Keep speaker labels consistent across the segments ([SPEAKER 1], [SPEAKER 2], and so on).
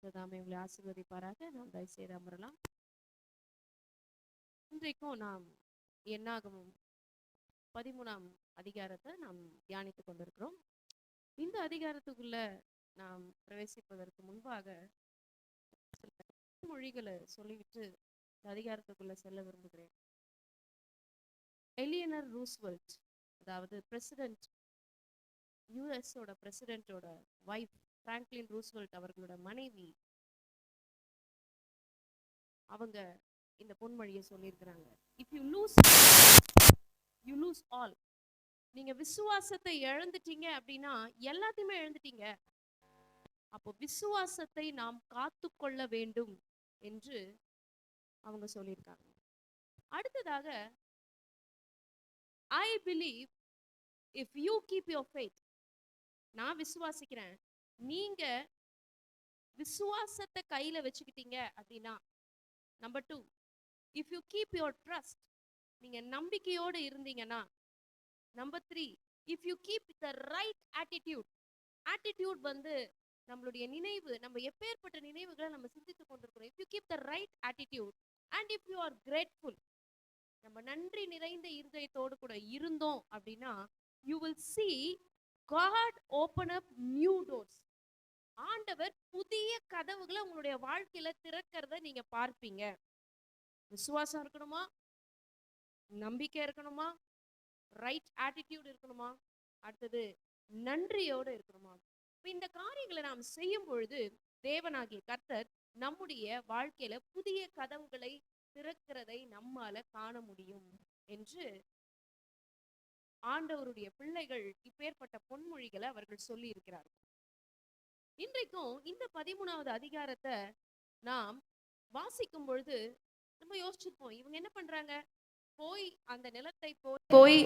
[SPEAKER 1] கர்த்ததாமே உங்களை ஆசீர்வதிப்பாராக. நாம் தயவுசெய்து அமரலாம். இன்றைக்கும் நாம் என்னாகமும் 13ஆம் அதிகாரத்தை நாம் தியானித்துக் கொண்டிருக்கிறோம். இந்த அதிகாரத்துக்குள்ள நாம் பிரவேசிப்பதற்கு முன்பாக சில மொழிகளை சொல்லிவிட்டு இந்த அதிகாரத்துக்குள்ள செல்ல விரும்புகிறேன். எலியனர் ரூஸ்வெல்ட், அதாவது பிரசிடென்ட், யுஎஸோட பிரசிடென்ட்டோட வைஃப் பிராங்க்லின் ரூஸ்வெல்ட் அவர்களோட மனைவி, அவங்க இந்த பொன்மொழியை சொல்லியிருக்கிறாங்க. If you lose you lose all. நீங்க விசுவாசத்தை இழந்துட்டீங்க அப்படின்னா எல்லாத்தையுமே இழந்துட்டீங்க. அப்போ விசுவாசத்தை நாம் காத்து கொள்ள வேண்டும் என்று அவங்க சொல்லியிருக்காங்க. அடுத்ததாக, I believe if you keep your faith. நான் விசுவாசிக்கிறேன், நீங்க விசுவாசத்தை கையில வச்சுக்கிட்டீங்க அப்படின்னா. Number 2, if you keep your trust, நீங்க நம்பிக்கையோடு இருந்தீங்கன்னா. Number 3, if you keep the right attitude. Attitude வந்து நம்மளுடைய நினைவு, நம்ம எப்பேற்பட்ட நினைவுகளை நம்ம சிந்தித்து கொண்டிருக்கிறோம். If you keep the right attitude and if you are grateful, நம்ம நன்றி நிறைந்த இருதயத்தோடு கூட இருந்தோம் அப்படின்னா, you will see God open up new doors. ஆண்டவர் புதிய கதவுகளை உங்களுடைய வாழ்க்கையில திறக்கிறத நீங்க பார்ப்பீங்க. விசுவாசம் இருக்கணுமா, நம்பிக்கை இருக்கணுமா, ரைட் ஆட்டிடியூட் இருக்கணுமா, அடுத்தது நன்றியோடு இருக்கணுமா. இந்த காரியங்களை நாம் செய்யும் பொழுது தேவனாகிய கர்த்தர் நம்முடைய வாழ்க்கையில புதிய கதவுகளை திறக்கிறதை நம்மால காண முடியும் என்று ஆண்டவருடைய பிள்ளைகள் இப்பேற்பட்ட பொன்மொழிகளை அவர்கள் சொல்லி இருக்கிறார்கள். இன்றைக்கும் இந்த 13வது அதிகாரத்தை நாம் வாசிக்கும் பொழுது நம்ம யோசிச்சிருப்போம், இவங்க என்ன பண்றாங்க, போய் அந்த நிலத்தை போய்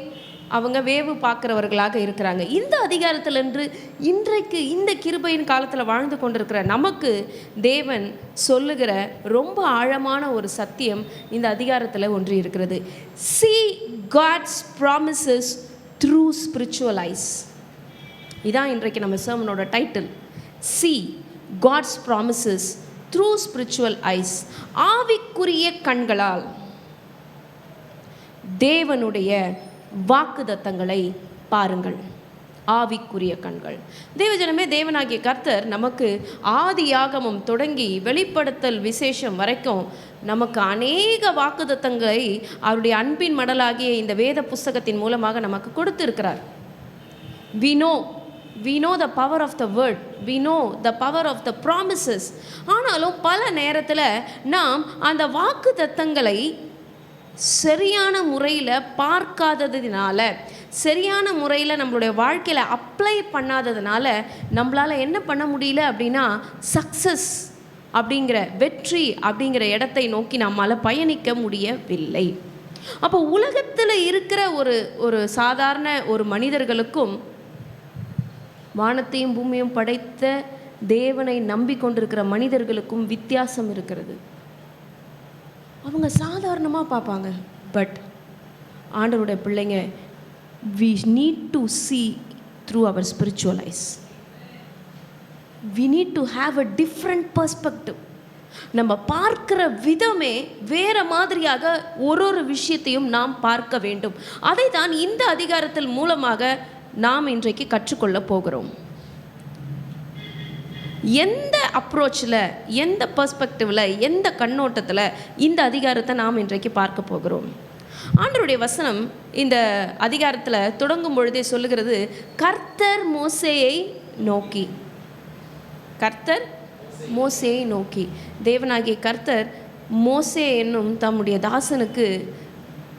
[SPEAKER 1] அவங்க வேவு பார்க்கிறவர்களாக இருக்கிறாங்க. இந்த அதிகாரத்திலிருந்து இன்றைக்கு இந்த கிருபையின் காலத்தில் வாழ்ந்து கொண்டிருக்கிற நமக்கு தேவன் சொல்லுகிற ரொம்ப ஆழமான ஒரு சத்தியம் இந்த அதிகாரத்தில் ஒன்று இருக்கிறது. See God's promises through spiritual eyes. இதான் இன்றைக்கு நம்ம sermonோட title. See God's promises through spiritual eyes. ஆவிக்குரிய கண்களால் தேவனுடைய வாக்குத்தத்தங்களை பாருங்கள். ஆவிக்குரிய கண்கள். தேவஜனமே, தேவனாகிய கர்த்தர் நமக்கு ஆதியாகமம் தொடங்கி வெளிப்படுத்தல் விசேஷம் வரைக்கும் நமக்கு அநேக வாக்குத்தத்தங்களை அவருடைய அன்பின் மடலாகிய இந்த வேத புஸ்தகத்தின் மூலமாக நமக்கு கொடுத்திருக்கிறார். We know the power of the word. We know the power of the promises. ஆனாலும் பல நேரத்தில் நாம் அந்த வாக்குத்தத்தங்களை சரியான முறையில் பார்க்காததுனால, சரியான முறையில் நம்மளுடைய வாழ்க்கையில் அப்ளை பண்ணாததுனால நம்மளால் என்ன பண்ண முடியல அப்படின்னா, சக்ஸஸ் அப்படிங்கிற, வெற்றி அப்படிங்கிற இடத்தை நோக்கி நம்மால் பயணிக்க முடியவில்லை. அப்போ உலகத்தில் இருக்கிற ஒரு சாதாரண ஒரு மனிதர்களுக்கும் வானத்தையும் பூமியும் படைத்த தேவனை நம்பிக்கொண்டிருக்கிற மனிதர்களுக்கும் வித்தியாசம் இருக்கிறது. அவங்க சாதாரணமாக பார்ப்பாங்க. பட் ஆண்டவருடைய பிள்ளைங்க, we need to see through our spiritual eyes. We need to have a different perspective. நம்ம பார்க்கிற விதமே வேற மாதிரியாக ஒரு விஷயத்தையும் நாம் பார்க்க வேண்டும். அதை தான் இந்த அதிகாரத்தில் மூலமாக நாம் இன்றைக்கு கற்றுக்கொள்ள போகிறோம். எந்த அப்ரோச்சில், எந்த பெர்ஸ்பெக்டிவில், எந்த கண்ணோட்டத்தில் இந்த அதிகாரத்தை நாம் இன்றைக்கு பார்க்க போகிறோம். ஆண்டவருடைய வசனம் இந்த அதிகாரத்தில் தொடங்கும் பொழுதே சொல்லுகிறது, கர்த்தர் மோசேயை நோக்கி. கர்த்தர் மோசேயை நோக்கி. தேவனாகிய கர்த்தர் மோசே என்னும் தம்முடைய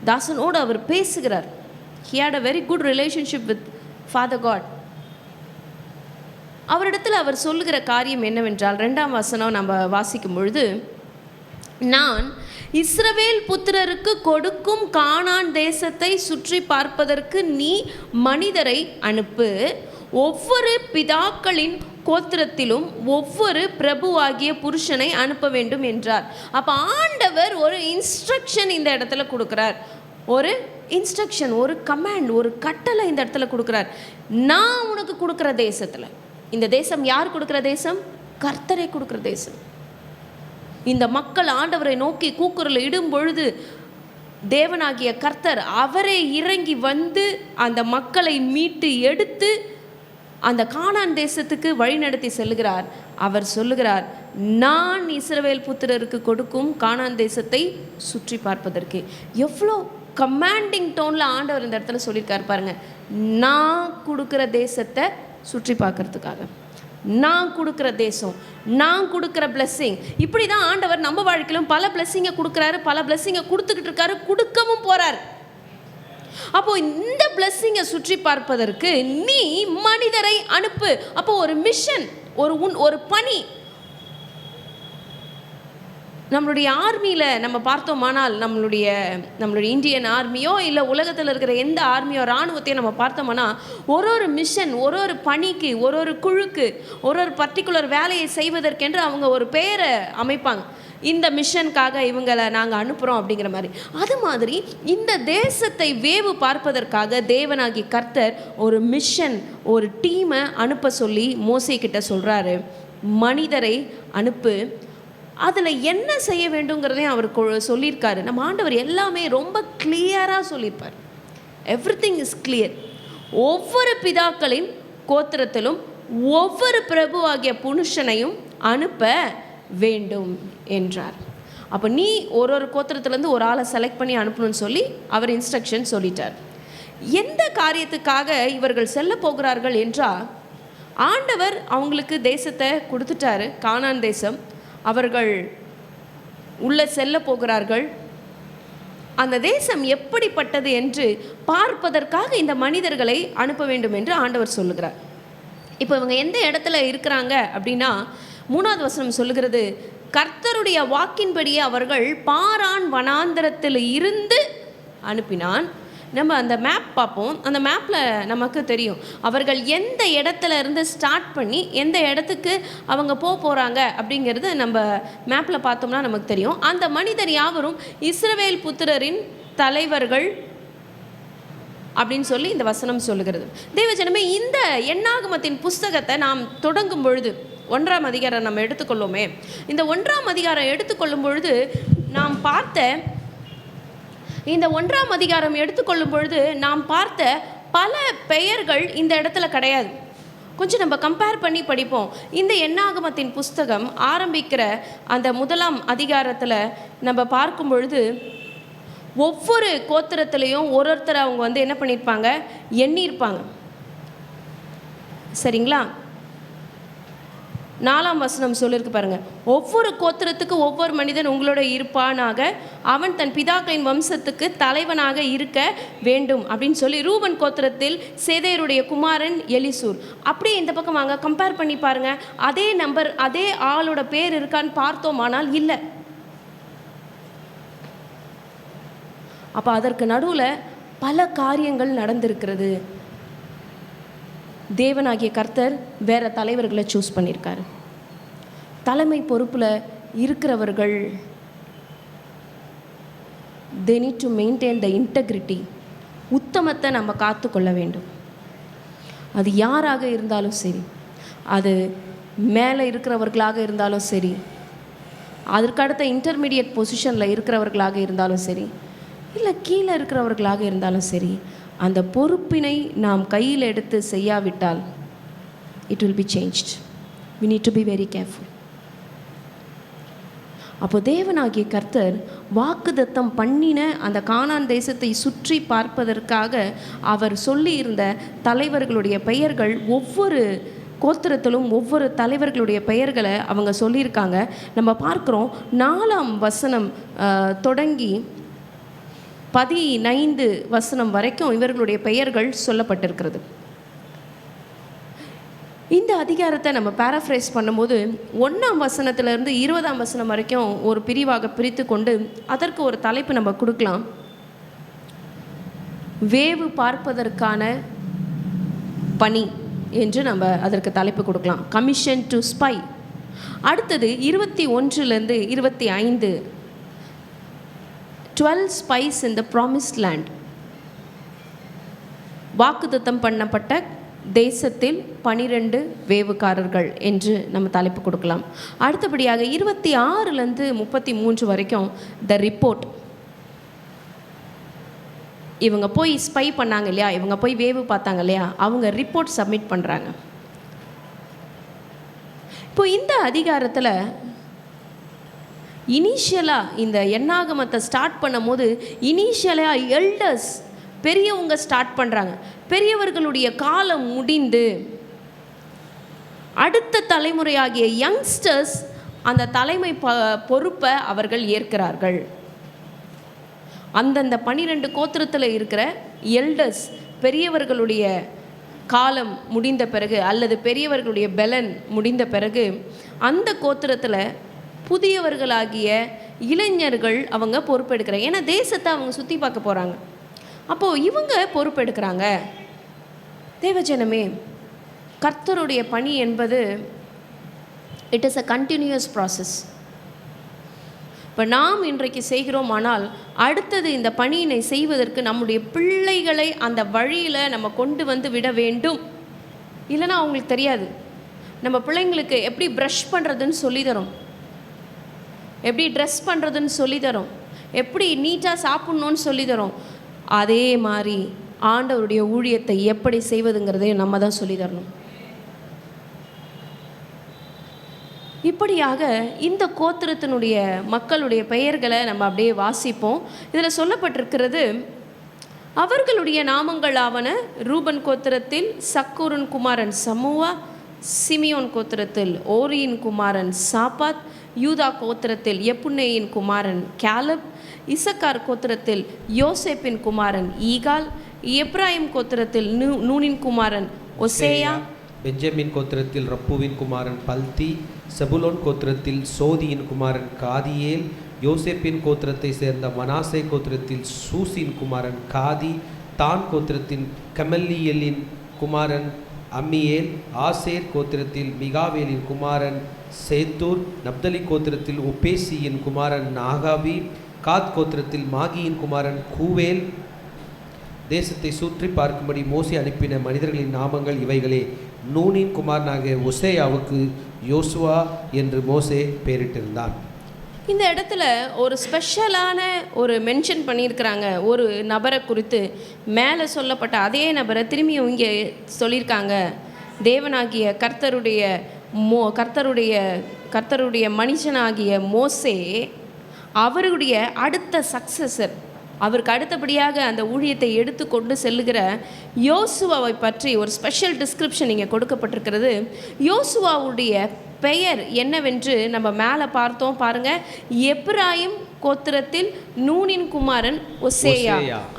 [SPEAKER 1] தாசனோடு அவர் பேசுகிறார். He had a very good relationship with Father God. அவரிடத்தில் அவர் சொல்லுகிற காரியம் என்னவென்றால், 2ஆம் வசனம் நம்ம வாசிக்கும் பொழுது, நான் இஸ்ரவேல் புத்திரருக்கு கொடுக்கும் கானான் தேசத்தை சுற்றி பார்ப்பதற்கு நீ மனிதரை அனுப்பு, ஒவ்வொரு பிதாக்களின் கோத்திரத்திலும் ஒவ்வொரு பிரபுவாகிய புருஷனை அனுப்ப வேண்டும் என்றார். அப்போ ஆண்டவர் ஒரு இன்ஸ்ட்ரக்ஷன் இந்த இடத்துல கொடுக்குறார். ஒரு இன்ஸ்ட்ரக்ஷன், ஒரு கமாண்ட், ஒரு கட்டளை இந்த இடத்துல கொடுக்குறார். நான் உனக்கு கொடுக்குற தேசத்தில், இந்த தேசம் யார் கொடுக்குற தேசம்? கர்த்தரை கொடுக்கிற தேசம். இந்த மக்கள் ஆண்டவரை நோக்கி கூக்குரல் இடும் பொழுது தேவனாகிய கர்த்தர் அவரே இறங்கி வந்து அந்த மக்களை மீட்டு எடுத்து அந்த கானான் தேசத்துக்கு வழிநடத்தி செல்லுகிறார். அவர் சொல்லுகிறார், நான் இஸ்ரவேல் புத்திரருக்கு கொடுக்கும் கானான் தேசத்தை சுற்றி பார்ப்பதற்கு. எவ்வளோ கமாண்டிங் டோன்ல ஆண்டவர் இந்த இடத்துல சொல்லியிருக்காரு பாருங்க. நான் கொடுக்குற தேசத்தை சுற்றி பார்க்கறதுக்காக, நான் கொடுக்குற தேசம், நான் கொடுக்குற பிளெஸ்ஸிங். இப்படி தான் ஆண்டவர் நம்ம வாழ்க்கையிலும் பல பிளெஸ்ஸிங்கை கொடுக்குறாரு, பல பிளெஸ்ஸிங்கை கொடுத்துக்கிட்டு இருக்காரு, கொடுக்கவும் போறார். அப்போ இந்த பிளெஸ்ஸிங்கை சுற்றி பார்ப்பதற்கு நீ மனிதரை அனுப்பு. அப்போ ஒரு மிஷன், ஒரு பணி. நம்மளுடைய ஆர்மியில் நம்ம பார்த்தோமானால், நம்மளுடைய இந்தியன் ஆர்மியோ இல்லை உலகத்தில் இருக்கிற எந்த ஆர்மியோ இராணுவத்தையோ நம்ம பார்த்தோம்னா, ஒரு மிஷன், ஒரு பணிக்கு, ஒரு குழுக்கு, ஒரு பர்டிகுலர் வேலையை செய்வதற்கென்று அவங்க ஒரு பெயரை அமைப்பாங்க. இந்த மிஷனுக்காக இவங்களை நாங்கள் அனுப்புகிறோம் அப்படிங்கிற மாதிரி. அது மாதிரி இந்த தேசத்தை வேவு பார்ப்பதற்காக தேவனாகி கர்த்தர் ஒரு மிஷன், ஒரு டீமை அனுப்ப சொல்லி மோசே கிட்ட சொல்கிறாரு, மனிதரை அனுப்பு. அதில் என்ன செய்ய வேண்டுங்கிறதையும் அவர் சொல்லியிருக்காரு. நம்ம ஆண்டவர் எல்லாமே ரொம்ப கிளியராக சொல்லியிருப்பார். Everything is clear. ஒவ்வொரு பிதாக்களின் கோத்திரத்திலும் ஒவ்வொரு பிரபு ஆகிய புருஷனையும் அனுப்ப வேண்டும் என்றார். அப்போ நீ ஒரு கோத்திரத்துலேருந்து ஒரு ஆளை செலக்ட் பண்ணி அனுப்பணும்னு சொல்லி அவர் இன்ஸ்ட்ரக்ஷன் சொல்லிட்டார். எந்த காரியத்துக்காக இவர்கள் செல்ல போகிறார்கள் என்றால், ஆண்டவர் அவங்களுக்கு தேசத்தை கொடுத்துட்டாரு, கானான் தேசம். அவர்கள் உள்ள செல்ல போகிறார்கள். அந்த தேசம் எப்படிப்பட்டது என்று பார்ப்பதற்காக இந்த மனிதர்களை அனுப்ப வேண்டும் என்று ஆண்டவர் சொல்லுகிறார். இப்போ இவங்க எந்த இடத்துல இருக்கிறாங்க அப்படின்னா, 3வது வசனம் சொல்லுகிறது, கர்த்தருடைய வாக்கின்படியே அவர்கள் பாரான் வனாந்தரத்தில் இருந்து அனுப்பினான். நம்ம அந்த மேப் பார்ப்போம். அந்த மேப்பில் நமக்கு தெரியும் அவர்கள் எந்த இடத்துல இருந்து ஸ்டார்ட் பண்ணி எந்த இடத்துக்கு அவங்க போகிறாங்க அப்படிங்கிறது நம்ம மேப்பில் பார்த்தோம்னா நமக்கு தெரியும். அந்த மனிதர் யாவரும் இஸ்ரவேல் புத்திரரின் தலைவர்கள் அப்படின்னு சொல்லி இந்த வசனம் சொல்லுகிறது. தேவஜனமே, இந்த எண்ணாகமத்தின் புஸ்தகத்தை நாம் தொடங்கும் பொழுது 1ஆம் அதிகாரம் நம்ம எடுத்துக்கொள்ளுமே. இந்த 1ஆம் அதிகாரம் எடுத்துக்கொள்ளும் பொழுது நாம் பார்த்த இந்த 1ஆம் அதிகாரம் எடுத்துக்கொள்ளும் பொழுது நாம் பார்த்த பல பெயர்கள் இந்த இடத்துல கிடையாது. கொஞ்சம் நம்ம கம்பேர் பண்ணி படிப்போம். இந்த எண்ணாகமத்தின் புஸ்தகம் ஆரம்பிக்கிற அந்த 1ஆம் அதிகாரத்தில் நம்ம பார்க்கும் பொழுது ஒவ்வொரு கோத்திரத்திலையும் ஒருத்தர் அவங்க என்ன பண்ணியிருப்பாங்க, எண்ணியிருப்பாங்க. சரிங்களா? 4ஆம் வசனம் சொல்லியிருக்கு பாருங்க, ஒவ்வொரு கோத்திரத்துக்கு ஒவ்வொரு மனிதன் உங்களோட இருப்பானாக, அவன் தன் பிதாக்களின் வம்சத்துக்கு தலைவனாக இருக்க வேண்டும் அப்படின்னு சொல்லி ரூபன் கோத்திரத்தில் சேதேருடைய குமாரன் எலிசூர். அப்படியே இந்த பக்கம் வாங்க, கம்பேர் பண்ணி பாருங்க. அதே நம்பர், அதே ஆளோட பேர் இருக்கான்னு பார்த்தோமானால் இல்லை. அப்போ அதற்கு நடுவில் பல காரியங்கள் நடந்திருக்கிறது. தேவனாகிய கர்த்தர் வேற தலைவர்களை சூஸ் பண்ணியிருக்காரு. தலைமை பொறுப்பில் இருக்கிறவர்கள் they need to maintain the integrity. உத்தமத்தை நம்ம காத்துக்கொள்ள வேண்டும். அது யாராக இருந்தாலும் சரி, அது மேலே இருக்கிறவர்களாக இருந்தாலும் சரி, அதற்கடுத்த இன்டர்மீடியட் பொசிஷனில் இருக்கிறவர்களாக இருந்தாலும் சரி, இல்லை கீழே இருக்கிறவர்களாக இருந்தாலும் சரி, அந்த பொறுப்பினை நாம் கையில் எடுத்து செய்யாவிட்டால் it will be changed. We need to be very careful. அப்போ தேவனாகிய கர்த்தர் வாக்குத்தத்தம் பண்ணின அந்த கானான் தேசத்தை சுற்றி பார்ப்பதற்காக அவர் சொல்லியிருந்த தலைவர்களுடைய பெயர்கள், ஒவ்வொரு கோத்திரத்திலும் ஒவ்வொரு தலைவர்களுடைய பெயர்களை அவங்க சொல்லியிருக்காங்க. நம்ம பார்க்குறோம் 4ஆம் வசனம் தொடங்கி 15 வசனம் வரைக்கும் இவர்களுடைய பெயர்கள் சொல்லப்பட்டிருக்கிறது. இந்த அதிகாரத்தை நம்ம பேராஃப்ரேஸ் பண்ணும்போது 1ஆம் வசனத்திலிருந்து 20ஆம் வசனம் வரைக்கும் ஒரு பிரிவாக பிரித்து கொண்டு அதற்கு ஒரு தலைப்பு நம்ம கொடுக்கலாம். வேவு பார்ப்பதற்கான பணி என்று நம்ம அதற்கு தலைப்பு கொடுக்கலாம். Commission to spy. அடுத்தது 21லேருந்து 25 12 spies in the promised land. வாக்குத்தத்தம் பண்ணப்பட்ட தேசத்தில் 12 வேவுக்காரர்கள் என்று நம்ம தலைப்பு கொடுக்கலாம். அடுத்தபடியாக 26லேருந்து 33 வரைக்கும் த ரிப்போர்ட். இவங்க போய் ஸ்பை பண்ணாங்க இல்லையா, இவங்க போய் வேவு பார்த்தாங்க இல்லையா, அவங்க ரிப்போர்ட் சப்மிட் பண்ணுறாங்க. இப்போ இந்த அதிகாரத்தில் இனிஷியலாக இந்த எண்ணாகமத்தை ஸ்டார்ட் பண்ணும் போது இனிஷியலாக எல்டர்ஸ் பெரியவங்க ஸ்டார்ட் பண்ணுறாங்க. பெரியவர்களுடைய காலம் முடிந்து அடுத்த தலைமுறையாகிய யங்ஸ்டர்ஸ் அந்த தலைமை பொறுப்பை அவர்கள் ஏற்கிறார்கள். அந்தந்த 12 கோத்திரத்தில் இருக்கிற எல்டர்ஸ் பெரியவர்களுடைய காலம் முடிந்த பிறகு அல்லது பெரியவர்களுடைய பெலன் முடிந்த பிறகு அந்த கோத்திரத்தில் புதியவர்களாகிய இளைஞர்கள் அவங்க பொறுப்பெடுக்கிறாங்க. ஏன்னா தேசத்தை அவங்க சுற்றி பார்க்க போகிறாங்க. அப்போது இவங்க பொறுப்பெடுக்கிறாங்க. தேவஜனமே, கர்த்தருடைய பணி என்பது it is a continuous process. இப்போ நாம் இன்றைக்கு செய்கிறோம், ஆனால் அடுத்தது இந்த பணியினை செய்வதற்கு நம்முடைய பிள்ளைகளை அந்த வழியில் நம்ம கொண்டு வந்து விட வேண்டும். இல்லைன்னா அவங்களுக்கு தெரியாது. நம்ம பிள்ளைங்களுக்கு எப்படி ப்ரஷ் பண்ணுறதுன்னு சொல்லித்தரோம், எப்படி ட்ரெஸ் பண்ணுறதுன்னு சொல்லித்தரோம், எப்படி நீட்டாக சாப்பிட்ணுன்னு சொல்லித்தரோம். அதே மாதிரி ஆண்டவருடைய ஊழியத்தை எப்படி செய்வதுங்கிறதையும் நம்ம தான் சொல்லித்தரணும். இப்படியாக இந்த கோத்திரத்தினுடைய மக்களுடைய பெயர்களை நம்ம அப்படியே வாசிப்போம். இதில் சொல்லப்பட்டிருக்கிறது, அவர்களுடைய நாமங்கள் ஆவன: ரூபன் கோத்திரத்தில் சக்கூரின் குமாரன் சமுவா, சிமியோன் கோத்திரத்தில் ஓரியின் குமாரன் சாப்பாத், யூதா கோத்திரத்தில் எப்புன்னேயின் குமாரன் கேலப், இசக்கார் கோத்திரத்தில் யோசேப்பின் குமாரன் ஈகால், எப்ராயிம் கோத்திரத்தில் நூனின் குமாரன் ஒசேயா,
[SPEAKER 2] பெஞ்சமின் கோத்திரத்தில் ரப்புவின் குமாரன் பல்தி, செபுலோன் கோத்திரத்தில் சோதியின் குமாரன் காதியேல், யோசேப்பின் கோத்திரத்தை சேர்ந்த மனாசே கோத்திரத்தில் சூசின் குமாரன் காதி, தான் கோத்திரத்தின் கமல்லியலின் குமாரன் அம்மியேல், ஆசேர் கோத்திரத்தில் மிகாவேலின் குமாரன் சேத்தூர், நப்தலி கோத்திரத்தில் ஒப்பேசியின் குமாரன் நாகாபி, காத் கோத்திரத்தில் மாகியின் குமாரன் கூவேல். தேசத்தை சுற்றி பார்க்கும்படி மோசே அனுப்பின மனிதர்களின் நாமங்கள் இவைகளே. நூனின் குமாரனாகிய ஒசேயாவுக்கு யோசுவா என்று மோசே பெயரிட்டிருந்தான்.
[SPEAKER 1] இந்த இடத்துல ஒரு ஸ்பெஷலான ஒரு மென்ஷன் பண்ணியிருக்கிறாங்க ஒரு நபரை குறித்து. மேலே சொல்லப்பட்ட அதே நபரை திரும்பியும் இங்கே சொல்லியிருக்காங்க. தேவனாகிய கர்த்தருடைய மனுஷனாகிய மோசே அவருடைய அடுத்த சக்சஸர், அவருக்கு அடுத்தபடியாக அந்த ஊழியத்தை எடுத்து கொண்டு செல்லுகிற யோசுவாவை பற்றி ஒரு ஸ்பெஷல் டிஸ்கிரிப்ஷன் இங்கே கொடுக்கப்பட்டிருக்கிறது. யோசுவாவுடைய பெயர் என்னவென்று நம்ம மேலே பார்த்தோம் பாருங்க. எப்ராயிம் கோத்திரத்தில் நூனின் குமாரன் ஒசேயா.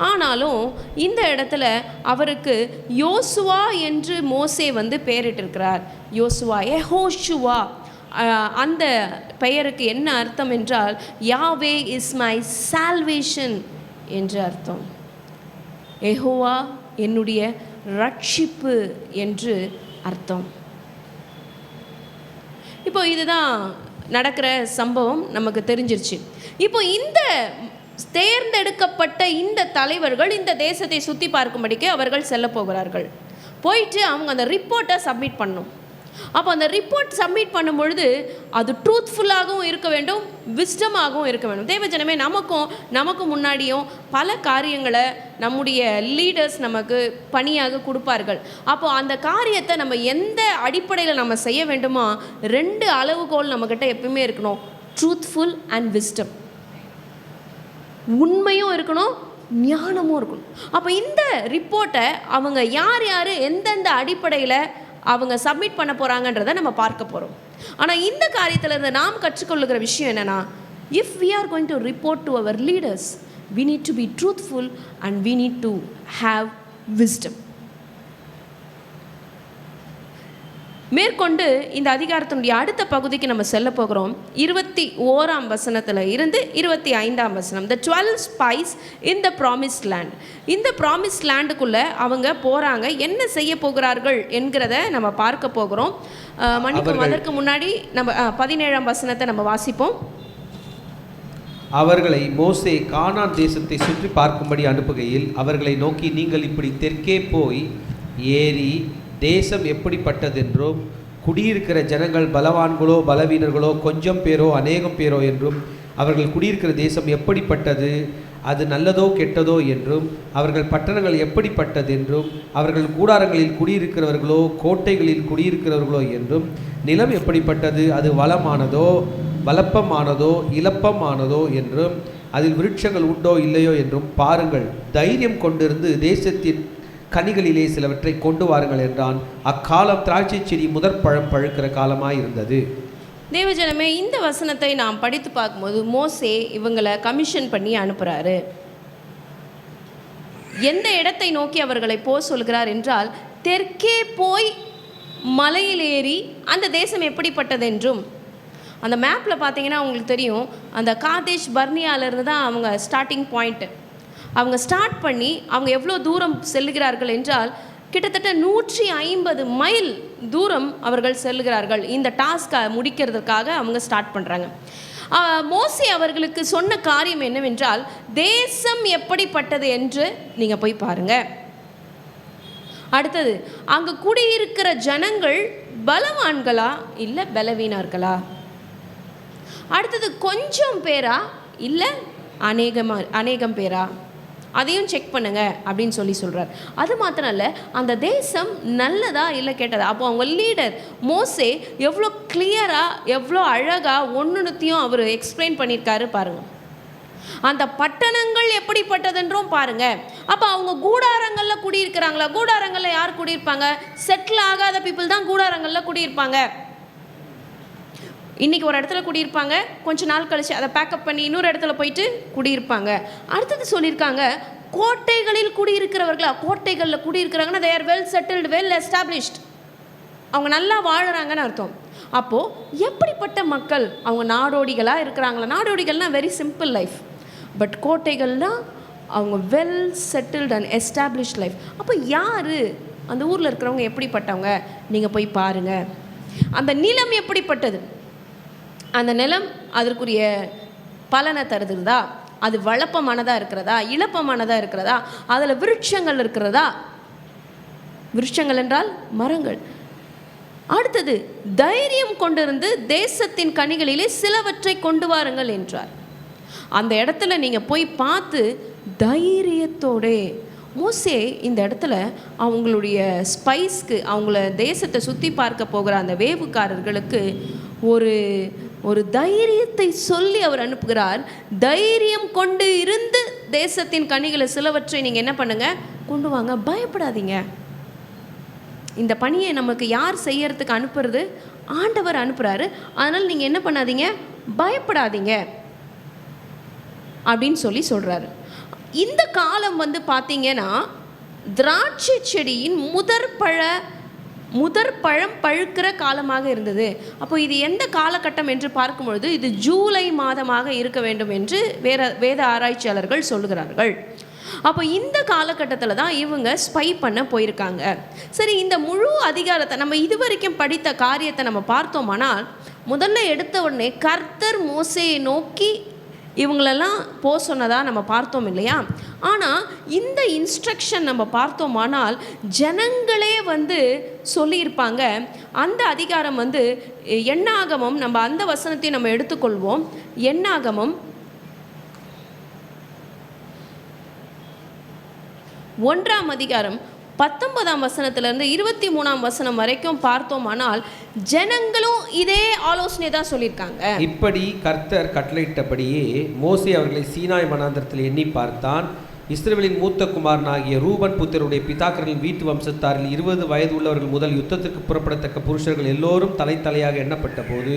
[SPEAKER 1] ஆனாலும் இந்த இடத்துல அவருக்கு யோசுவா என்று மோசே பெயரிட்டிருக்கிறார். யோசுவா, யெகோஷுவா. அந்த பெயருக்கு என்ன அர்த்தம் என்றால், யாவே இஸ் மை சால்வேஷன் என்று அர்த்தம். யெகோவா என்னுடைய ரட்சிப்பு என்று அர்த்தம். இப்போ இதுதான் நடக்கிற சம்பவம் நமக்கு தெரிஞ்சிருச்சு. இப்போ இந்த தேர்ந்தெடுக்கப்பட்ட இந்த தலைவர்கள் இந்த தேசத்தை சுற்றி பார்க்கும்படிக்கு அவர்கள் செல்ல போகிறார்கள். போயிட்டு அவங்க அந்த ரிப்போர்ட்டை சப்மிட் பண்ணணும். அப்போ அந்த ரிப்போர்ட் சப்மிட் பண்ணும் பொழுது அது ட்ரூத்ஃபுல்லாகவும் இருக்க வேண்டும், விஸ்டமாகவும் இருக்க வேண்டும். தேவஜனமே, நமக்கு முன்னாடியும் பல காரியங்களை நம்முடைய லீடர்ஸ் நமக்கு பணியாக கொடுப்பார்கள். அப்போது அந்த காரியத்தை நம்ம எந்த அடிப்படையில் நம்ம செய்ய வேண்டுமோ 2 அளவுகோல் நம்மக்கிட்ட எப்பவுமே இருக்கணும்: ட்ரூத்ஃபுல் அண்ட் விஸ்டம். உண்மையும் இருக்கணும், ஞானமும் இருக்கணும். அப்போ இந்த ரிப்போர்ட்டை அவங்க யார் யார் எந்தெந்த அடிப்படையில் அவங்க சப்மிட் பண்ண போகிறாங்கன்றதை நம்ம பார்க்க போகிறோம். ஆனால் இந்த காரியத்தில் இருந்து நாம் கற்றுக்கொள்ளுகிற விஷயம் என்னென்னா, if we are going to report to our leaders, we need to be truthful and we need to have wisdom. மேற்கொண்டு இந்த அதிகாரத்தினுடைய அடுத்த பகுதிக்கு நம்ம செல்ல போகிறோம். 21ஆம் வசனத்தில் இருந்து 25ஆம் வசனம். The 12 spies in the promised land. இந்த ப்ராமிஸ்ட் லேண்டுக்குள்ளே அவங்க போகிறாங்க. என்ன செய்ய போகிறார்கள் என்கிறத நம்ம பார்க்க போகிறோம். மன்னிக்கும், அதற்கு முன்னாடி நம்ம 17ஆம் வசனத்தை நம்ம வாசிப்போம்.
[SPEAKER 2] அவர்களை மோசே கானான் தேசத்தை சுற்றி பார்க்கும்படி அனுப்புகையில் அவர்களை நோக்கி, நீங்கள் இப்படி தெற்கே போய் ஏரி தேசம் எப்படிப்பட்டதென்றும் குடியிருக்கிற ஜனங்கள் பலவான்களோ பலவீனர்களோ கொஞ்சம் பேரோ அநேகம் பேரோ என்றும் அவர்கள் குடியிருக்கிற தேசம் எப்படிப்பட்டது, அது நல்லதோ கெட்டதோ என்றும் அவர்கள் பட்டணங்கள் எப்படிப்பட்டதென்றும் அவர்கள் கூடாரங்களில் குடியிருக்கிறவர்களோ கோட்டைகளில் குடியிருக்கிறவர்களோ என்றும் நிலம் எப்படிப்பட்டது, அது வளமானதோ வளப்பமானதோ இளப்பமானதோ என்றும் அதில் விருட்சங்கள் உண்டோ இல்லையோ என்றும் பாருங்கள். தைரியம் கொண்டிருந்து தேசத்தின் கனிகளிலே சிலவற்றை கொண்டு வாருங்கள் என்றான். அக்காலம் திராட்சை செடி முதற் பழம் பழுக்கிற காலமாய் இருந்தது.
[SPEAKER 1] தேவஜனமே, இந்த வசனத்தை நாம் படித்து பார்க்கும்போது மோசே இவங்களை கமிஷன் பண்ணி அனுப்புகிறாரு. எந்த இடத்தை நோக்கி அவர்களை சொல்கிறார் என்றால், தெற்கே போய் மலையில் ஏறி அந்த தேசம் எப்படிப்பட்டதென்றும், அந்த மேப்பில் பார்த்தீங்கன்னா உங்களுக்கு தெரியும், அந்த காதேஷ் பர்னியாவிலிருந்து தான் அவங்க ஸ்டார்டிங் பாயிண்ட்டு. அவங்க ஸ்டார்ட் பண்ணி அவங்க எவ்வளோ தூரம் செல்லுகிறார்கள் என்றால் கிட்டத்தட்ட 150 மைல் தூரம் அவர்கள் செல்லுகிறார்கள். இந்த டாஸ்கை முடிக்கிறதுக்காக அவங்க ஸ்டார்ட் பண்ணுறாங்க. மோசே அவர்களுக்கு சொன்ன காரியம் என்னவென்றால், தேசம் எப்படிப்பட்டது என்று நீங்கள் போய் பாருங்கள். அடுத்தது, அங்கே குடியிருக்கிற ஜனங்கள் பலவான்களா இல்லை பலவீனர்களா? அடுத்தது, கொஞ்சம் பேரா இல்லை அநேகம் பேரா? அதையும் செக் பண்ணுங்க அப்படின்னு சொல்கிறார். அது மாத்திரம் இல்லை, அந்த தேசம் நல்லதா இல்லை கெட்டதா? அப்போ அவங்க லீடர் மோசே எவ்வளோ கிளியராக எவ்வளோ அழகாக ஒன்றுத்தையும் அவர் எக்ஸ்பிளைன் பண்ணியிருக்காரு பாருங்கள். அந்த பட்டணங்கள் எப்படிப்பட்டதுன்றும் பாருங்க. அப்போ அவங்க கூடாரங்களில் குடியிருக்கிறாங்களா? கூடாரங்களில் யார் குடியிருப்பாங்க? செட்டில் ஆகாத பீப்புள் தான் கூடாரங்களில் குடியிருப்பாங்க. இன்றைக்கி ஒரு இடத்துல குடியிருப்பாங்க, கொஞ்சம் நாள் கழிச்சு அதை பேக்கப் பண்ணி இன்னொரு இடத்துல போயிட்டு குடியிருப்பாங்க. அடுத்தது சொல்லியிருக்காங்க, கோட்டைகளில் குடியிருக்கிறவர்களா? கோட்டைகளில் குடியிருக்கிறாங்கன்னா they are well settled, well established, அவங்க நல்லா வாழுறாங்கன்னு அர்த்தம். அப்போது எப்படிப்பட்ட மக்கள்? அவங்க நாடோடிகளாக இருக்கிறாங்களா? நாடோடிகள்னால் வெரி சிம்பிள் லைஃப். பட் கோட்டைகள்னால் அவங்க well settled and established life. அப்போ யார் அந்த ஊரில் இருக்கிறவங்க எப்படிப்பட்டவங்க? நீங்கள் போய் பாருங்கள். அந்த நிலம் எப்படிப்பட்டது? அந்த நிலம் அதற்குரிய பலனை தருதுதா? அது வளப்பமானதாக இருக்கிறதா இளப்பமானதாக இருக்கிறதா? அதில் விருட்சங்கள் இருக்கிறதா? விருட்சங்கள் என்றால் மரங்கள். அடுத்தது, தைரியம் கொண்டிருந்து தேசத்தின் கனிகளிலே சிலவற்றை கொண்டு வாருங்கள் என்றார். அந்த இடத்துல நீங்கள் போய் பார்த்து தைரியத்தோடு மோசே இந்த இடத்துல அவங்களுடைய ஸ்பைஸ்க்கு, அவங்கள தேசத்தை சுற்றி பார்க்க போகிற அந்த வேவுக்காரர்களுக்கு ஒரு தைரியத்தை சொல்லி அவர் அனுப்புகிறார். தைரியம் கொண்டு இருந்து தேசத்தின் கனிகளை சிலவற்றை நீங்கள் என்ன பண்ணுங்க, கொண்டு வாங்க, பயப்படாதீங்க. இந்த பணியை நமக்கு யார் செய்யறதுக்கு அனுப்புறது? ஆண்டவர் அனுப்புகிறாரு. அதனால் நீங்கள் என்ன பண்ணாதீங்க, பயப்படாதீங்க அப்படின்னு சொல்கிறாரு. இந்த காலம் பார்த்தீங்கன்னா திராட்சை செடியின் முதற் பழம் பழுக்கிற காலமாக இருந்தது. அப்போ இது எந்த காலகட்டம் என்று பார்க்கும்பொழுது இது ஜூலை மாதமாக இருக்க வேண்டும் என்று வேத ஆராய்ச்சியாளர்கள் சொல்லுகிறார்கள். அப்போ இந்த காலகட்டத்தில் தான் இவங்க ஸ்பை பண்ண போயிருக்காங்க. சரி, இந்த முழு அதிகாரத்தை நம்ம இதுவரைக்கும் படித்த காரியத்தை நம்ம பார்த்தோமானால், முதல்ல எடுத்த உடனே கர்த்தர் மோசேயை நோக்கி இவங்களெல்லாம் சொன்னதாக நம்ம பார்த்தோம் இல்லையா? ஆனால் இந்த இன்ஸ்ட்ரக்ஷன் நம்ம பார்த்தோமானால் ஜனங்களே சொல்லியிருப்பாங்க. அந்த அதிகாரம் எண்ணாகமம், நம்ம அந்த வசனத்தை நம்ம எடுத்துக்கொள்வோம். எண்ணாகமம் 1ஆம் அதிகாரம் 19ஆம் வசனத்திலிருந்து 23ஆம் வசனம் வரைக்கும் பார்த்தோமானால் ஜனங்களும் இதே ஆலோசனை தான் சொல்லியிருக்காங்க. இப்படி
[SPEAKER 2] கர்த்தர் கட்டளையிட்டபடியே மோசே அவர்களை சீனாய் வனாந்தரத்தில் எண்ணி பார்த்தான். இஸ்ரவேலின் மூத்த குமாரனாகிய ரூபன் புத்திரருடைய பிதாக்களின் வீட்டு வம்சத்தாரில் 20 வயது உள்ளவர்கள் முதல் யுத்தத்திற்கு புறப்படத்தக்க புருஷர்கள் எல்லோரும் தலையாக எண்ணப்பட்ட போது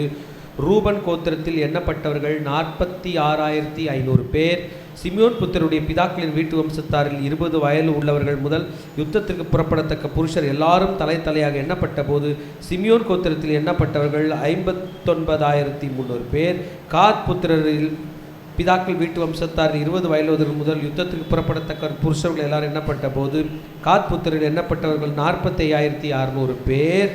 [SPEAKER 2] ரூபன் கோத்திரத்தில் எண்ணப்பட்டவர்கள் 46,500 பேர். சிமியோன் புத்திரருடைய பிதாக்களின் வீட்டு வம்சத்தாரில் 20 வயது உள்ளவர்கள் முதல் யுத்தத்திற்கு புறப்படத்தக்க புருஷர் எல்லாரும் தலையாக எண்ணப்பட்ட போது சிமியோன் கோத்திரத்தில் எண்ணப்பட்டவர்கள் 59,300 பேர். காத் புத்திரரில் பிதாக்கள் வீட்டு வம்சத்தாரில் 20 வயது முதல் யுத்தத்திற்கு புறப்படத்தக்க புருஷர்கள் எல்லாரும் எண்ணப்பட்ட போது காத் புத்திரரில் எண்ணப்பட்டவர்கள் 45,600 பேர்.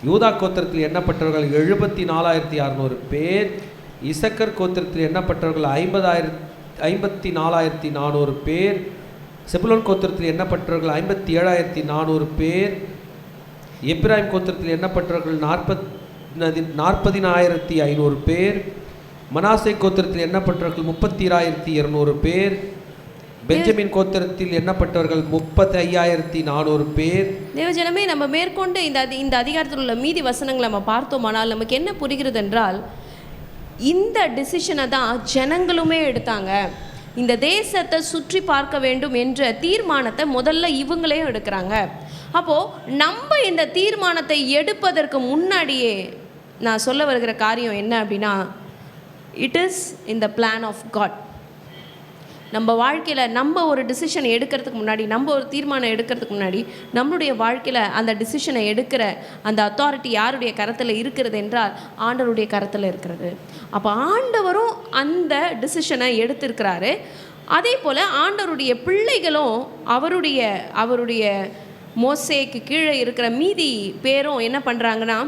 [SPEAKER 2] யூதா கோத்திரத்தில் எண்ணப்பட்டவர்கள் 74,600 பேர். இசக்கர் கோத்திரத்தில் எண்ணப்பட்டவர்கள் 54,400 பேர். செபுலோன் கோத்திரத்தில் எண்ணப்பட்டவர்கள் 57,400 பேர். எப்பிராயிம் கோத்திரத்தில் எண்ணப்பட்டவர்கள் 40,500 பேர். மனாசே கோத்திரத்தில் எண்ணப்பட்டவர்கள் 32,200 பேர். பெஞ்சமின் கோத்திரத்தில் எண்ணப்பட்டவர்கள் 35,400 பேர்.
[SPEAKER 1] தேவஜனமே, நம்ம மேற்கொண்டு இந்த அதிகாரத்தில் உள்ள மீதி வசனங்களை நம்ம பார்த்தோமானால் நமக்கு என்ன புரிகிறது என்றால், இந்த டிசிஷனை தான் ஜனங்களுமே எடுத்தாங்க. இந்த தேசத்தை சுற்றி பார்க்க வேண்டும் என்ற தீர்மானத்தை முதல்ல இவங்களே எடுக்கிறாங்க. அப்போது நம்ம இந்த தீர்மானத்தை எடுப்பதற்கு முன்னாடியே நான் சொல்ல வருகிற காரியம் என்ன அப்படின்னா, it is in the plan of God. நம்ம வாழ்க்கையில் நம்ம ஒரு டிசிஷன் எடுக்கிறதுக்கு முன்னாடி, நம்ம ஒரு தீர்மானம் எடுக்கிறதுக்கு முன்னாடி, நம்மளுடைய வாழ்க்கையில் அந்த டிசிஷனை எடுக்கிற அந்த அத்தாரிட்டி யாருடைய கரத்தில் இருக்கிறது என்றால் ஆண்டவருடைய கரத்தில் இருக்கிறது. அப்போ ஆண்டவரும் அந்த டிசிஷனை எடுத்திருக்கிறாரு. அதே போல் ஆண்டவருடைய பிள்ளைகளும் அவருடைய மோசேக்கு கீழே இருக்கிற மீதி பேரும் என்ன பண்ணுறாங்கன்னா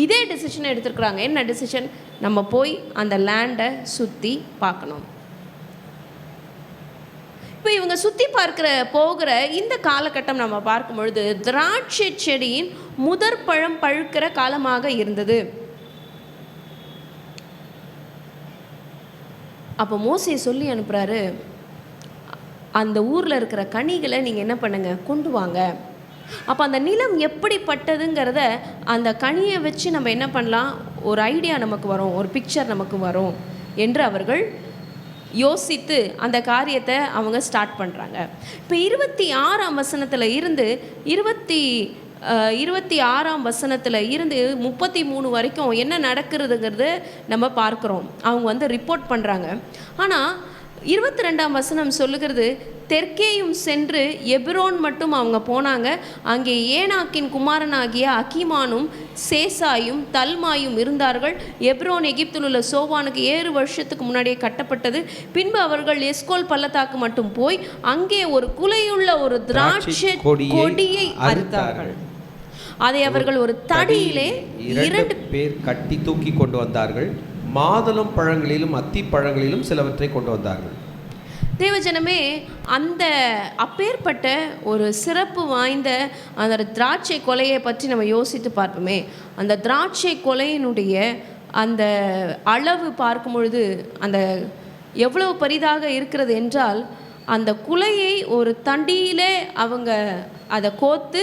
[SPEAKER 1] இதே டிசிஷனை எடுத்துருக்குறாங்க. என்ன டிசிஷன்? நம்ம போய் அந்த லேண்டை சுற்றி பார்க்கணும். இப்போ இவங்க சுற்றி போகிற இந்த காலகட்டம் நம்ம பார்க்கும் பொழுது திராட்சை செடியின் முதற் பழம் பழுக்கிற காலமாக இருந்தது. அப்போ மோசே சொல்லி அனுப்புகிறாரு, அந்த ஊரில் இருக்கிற கனிகளை நீங்கள் என்ன பண்ணுங்க, கொண்டு வாங்க. அப்போ அந்த நிலம் எப்படிப்பட்டதுங்கிறத அந்த கனியை வச்சு நம்ம என்ன பண்ணலாம், ஒரு ஐடியா நமக்கு வரும், ஒரு பிக்சர் நமக்கு வரும் என்று அவர்கள் யோசித்து அந்த காரியத்தை அவங்க ஸ்டார்ட் பண்ணுறாங்க. இப்போ 26ஆம் வசனத்தில் இருந்து 26ஆம் வசனத்தில் இருந்து 33 வரைக்கும் என்ன நடக்கிறதுங்கிறது நம்ம பார்க்குறோம். அவங்க ரிப்போர்ட் பண்ணுறாங்க. ஆனால் 22ஆம் வசனம் சொல்லுகிறது, தெற்கேயும் சென்று எபிரோன் மட்டும் அவங்க போனாங்க. அங்கே ஏனாக்கின் குமாரனாகிய அகிமானும் சேசாயும் தல்மாயும் இருந்தார்கள். எபிரோன் எகிப்தில் உள்ள சோவானுக்கு 7 வருஷத்துக்கு முன்னாடியே கட்டப்பட்டது. பின்பு அவர்கள் எஸ்கோல் பள்ளத்தாக்கு மட்டும் போய் அங்கே ஒரு குலையுள்ள ஒரு திராட்சை கொடியை அறுத்தார்கள். அதை அவர்கள் ஒரு தடியிலே 2
[SPEAKER 2] பேர் கட்டி தூக்கி கொண்டு வந்தார்கள். மாதுளம் பழங்களிலும் அத்தி பழங்களிலும் சிலவற்றை கொண்டு வந்தார்கள்.
[SPEAKER 1] தேவஜனமே, அந்த அப்பேற்பட்ட ஒரு சிறப்பு வாய்ந்த அந்த திராட்சை கொலையை பற்றி நம்ம யோசித்து பார்ப்போமே. அந்த திராட்சை கொலையினுடைய அந்த அளவு பார்க்கும் பொழுது அந்த எவ்வளவு பெரிதாக இருக்கிறது என்றால், அந்த குலையை ஒரு தண்டியிலே அவங்க அதை கோத்து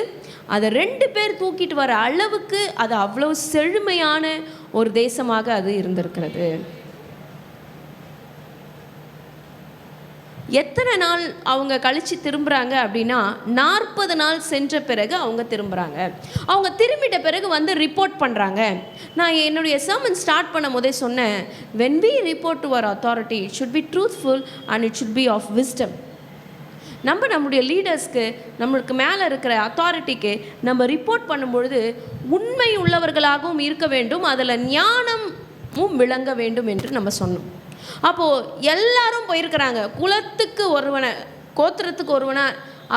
[SPEAKER 1] அதை 2 பேர் தூக்கிட்டு வர அளவுக்கு அது அவ்வளவு செழுமையான ஒரு தேசமாக அது இருந்திருக்கிறது. எத்தனை நாள் அவங்க கழித்து திரும்புகிறாங்க அப்படின்னா 40 நாள் சென்ற பிறகு அவங்க திரும்புகிறாங்க. அவங்க திரும்பிட்ட பிறகு ரிப்போர்ட் பண்ணுறாங்க. நான் என்னுடைய சர்மன் ஸ்டார்ட் பண்ணும் போதே சொன்னேன், when we report to our authority, it should be truthful and it should be of wisdom. நம்முடைய லீடர்ஸ்க்கு, நம்மளுக்கு மேலே இருக்கிற அத்தாரிட்டிக்கு நம்ம ரிப்போர்ட் பண்ணும்பொழுது உண்மை உள்ளவர்களாகவும் இருக்க வேண்டும், அதில் ஞானமும் விளங்க வேண்டும் என்று நம்ம சொன்னோம். அப்போது எல்லாரும் போயிருக்கிறாங்க. குலத்துக்கு ஒருவனை, கோத்திரத்துக்கு ஒருவனை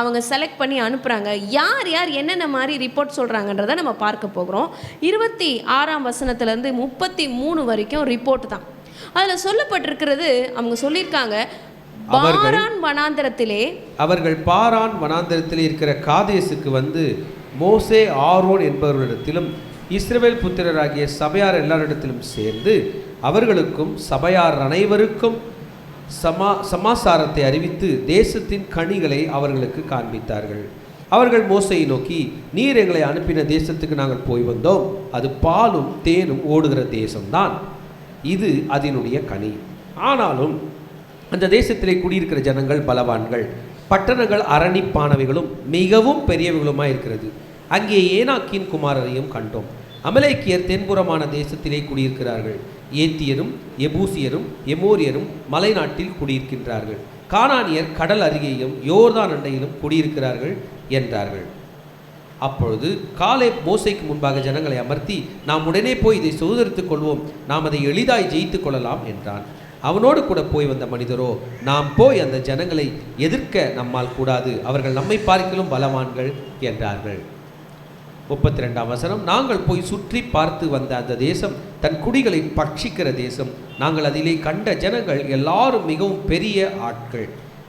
[SPEAKER 1] அவங்க செலக்ட் பண்ணி அனுப்புகிறாங்க. யார் யார் என்னென்ன மாதிரி ரிப்போர்ட் சொல்கிறாங்கன்றதை நம்ம பார்க்க போகிறோம். 26ஆம் வசனத்துலேருந்து 33 வரைக்கும் ரிப்போர்ட் தான். அதில் சொல்லப்பட்டிருக்கிறது, அவங்க சொல்லியிருக்காங்க,
[SPEAKER 2] அவர்கள் பாரான் வனாந்தரத்திலே இருக்கிற காதேசுக்கு மோசே ஆரோன் என்பவர்களிடத்திலும் இஸ்ரவேல் புத்திரராகிய சபையார் எல்லாரிடத்திலும் சேர்ந்து அவர்களுக்கும் சபையார் அனைவருக்கும் சமாசாரத்தை அறிவித்து தேசத்தின் கனிகளை அவர்களுக்கு காண்பித்தார்கள். அவர்கள் மோசேயை நோக்கி, நீர் எங்களை அனுப்பின தேசத்துக்கு நாங்கள் போய் வந்தோம். அது பாலும் தேனும் ஓடுகிற தேசம்தான். இது அதனுடைய கனி. ஆனாலும் அந்த தேசத்திலே குடியிருக்கிற ஜனங்கள் பலவான்கள், பட்டணங்கள் அரணிப்பானவைகளும் மிகவும் பெரியவைகளுமாய் இருக்கிறது. அங்கே ஏனாக்கின் குமாரரையும் கண்டோம். அமலேக்கியர் தென்புறமான தேசத்திலே குடியிருக்கிறார்கள். ஏத்தியரும் எபூசியரும் எமோரியரும் மலை நாட்டில் குடியிருக்கின்றார்கள். கானானியர் கடல் அருகேயும் யோர்தான் அண்டையிலும் குடியிருக்கிறார்கள் என்றார்கள். அப்பொழுது காலேப் மோசேக்கு முன்பாக ஜனங்களை அமர்த்தி, நாம் உடனே போய் இதை சுதந்திரித்துக் கொள்வோம், நாம் அதை எளிதாய் ஜெயித்து கொள்ளலாம் என்றான். அவனோடு கூட போய் வந்த மனிதரோ, நாம் போய் அந்த ஜனங்களை எதிர்க்க நம்மால் கூடாது, அவர்கள் நம்மை பார்க்கிலும் பலவான்கள் என்றார்கள். 32ஆம் வசனம், நாங்கள் போய் சுற்றி பார்த்து வந்த அந்த தேசம் தன் குடிகளை பட்சிக்கிற தேசம். நாங்கள் அதிலே கண்ட ஜனங்கள் எல்லாரும் மிகவும் பெரிய ஆட்கள்.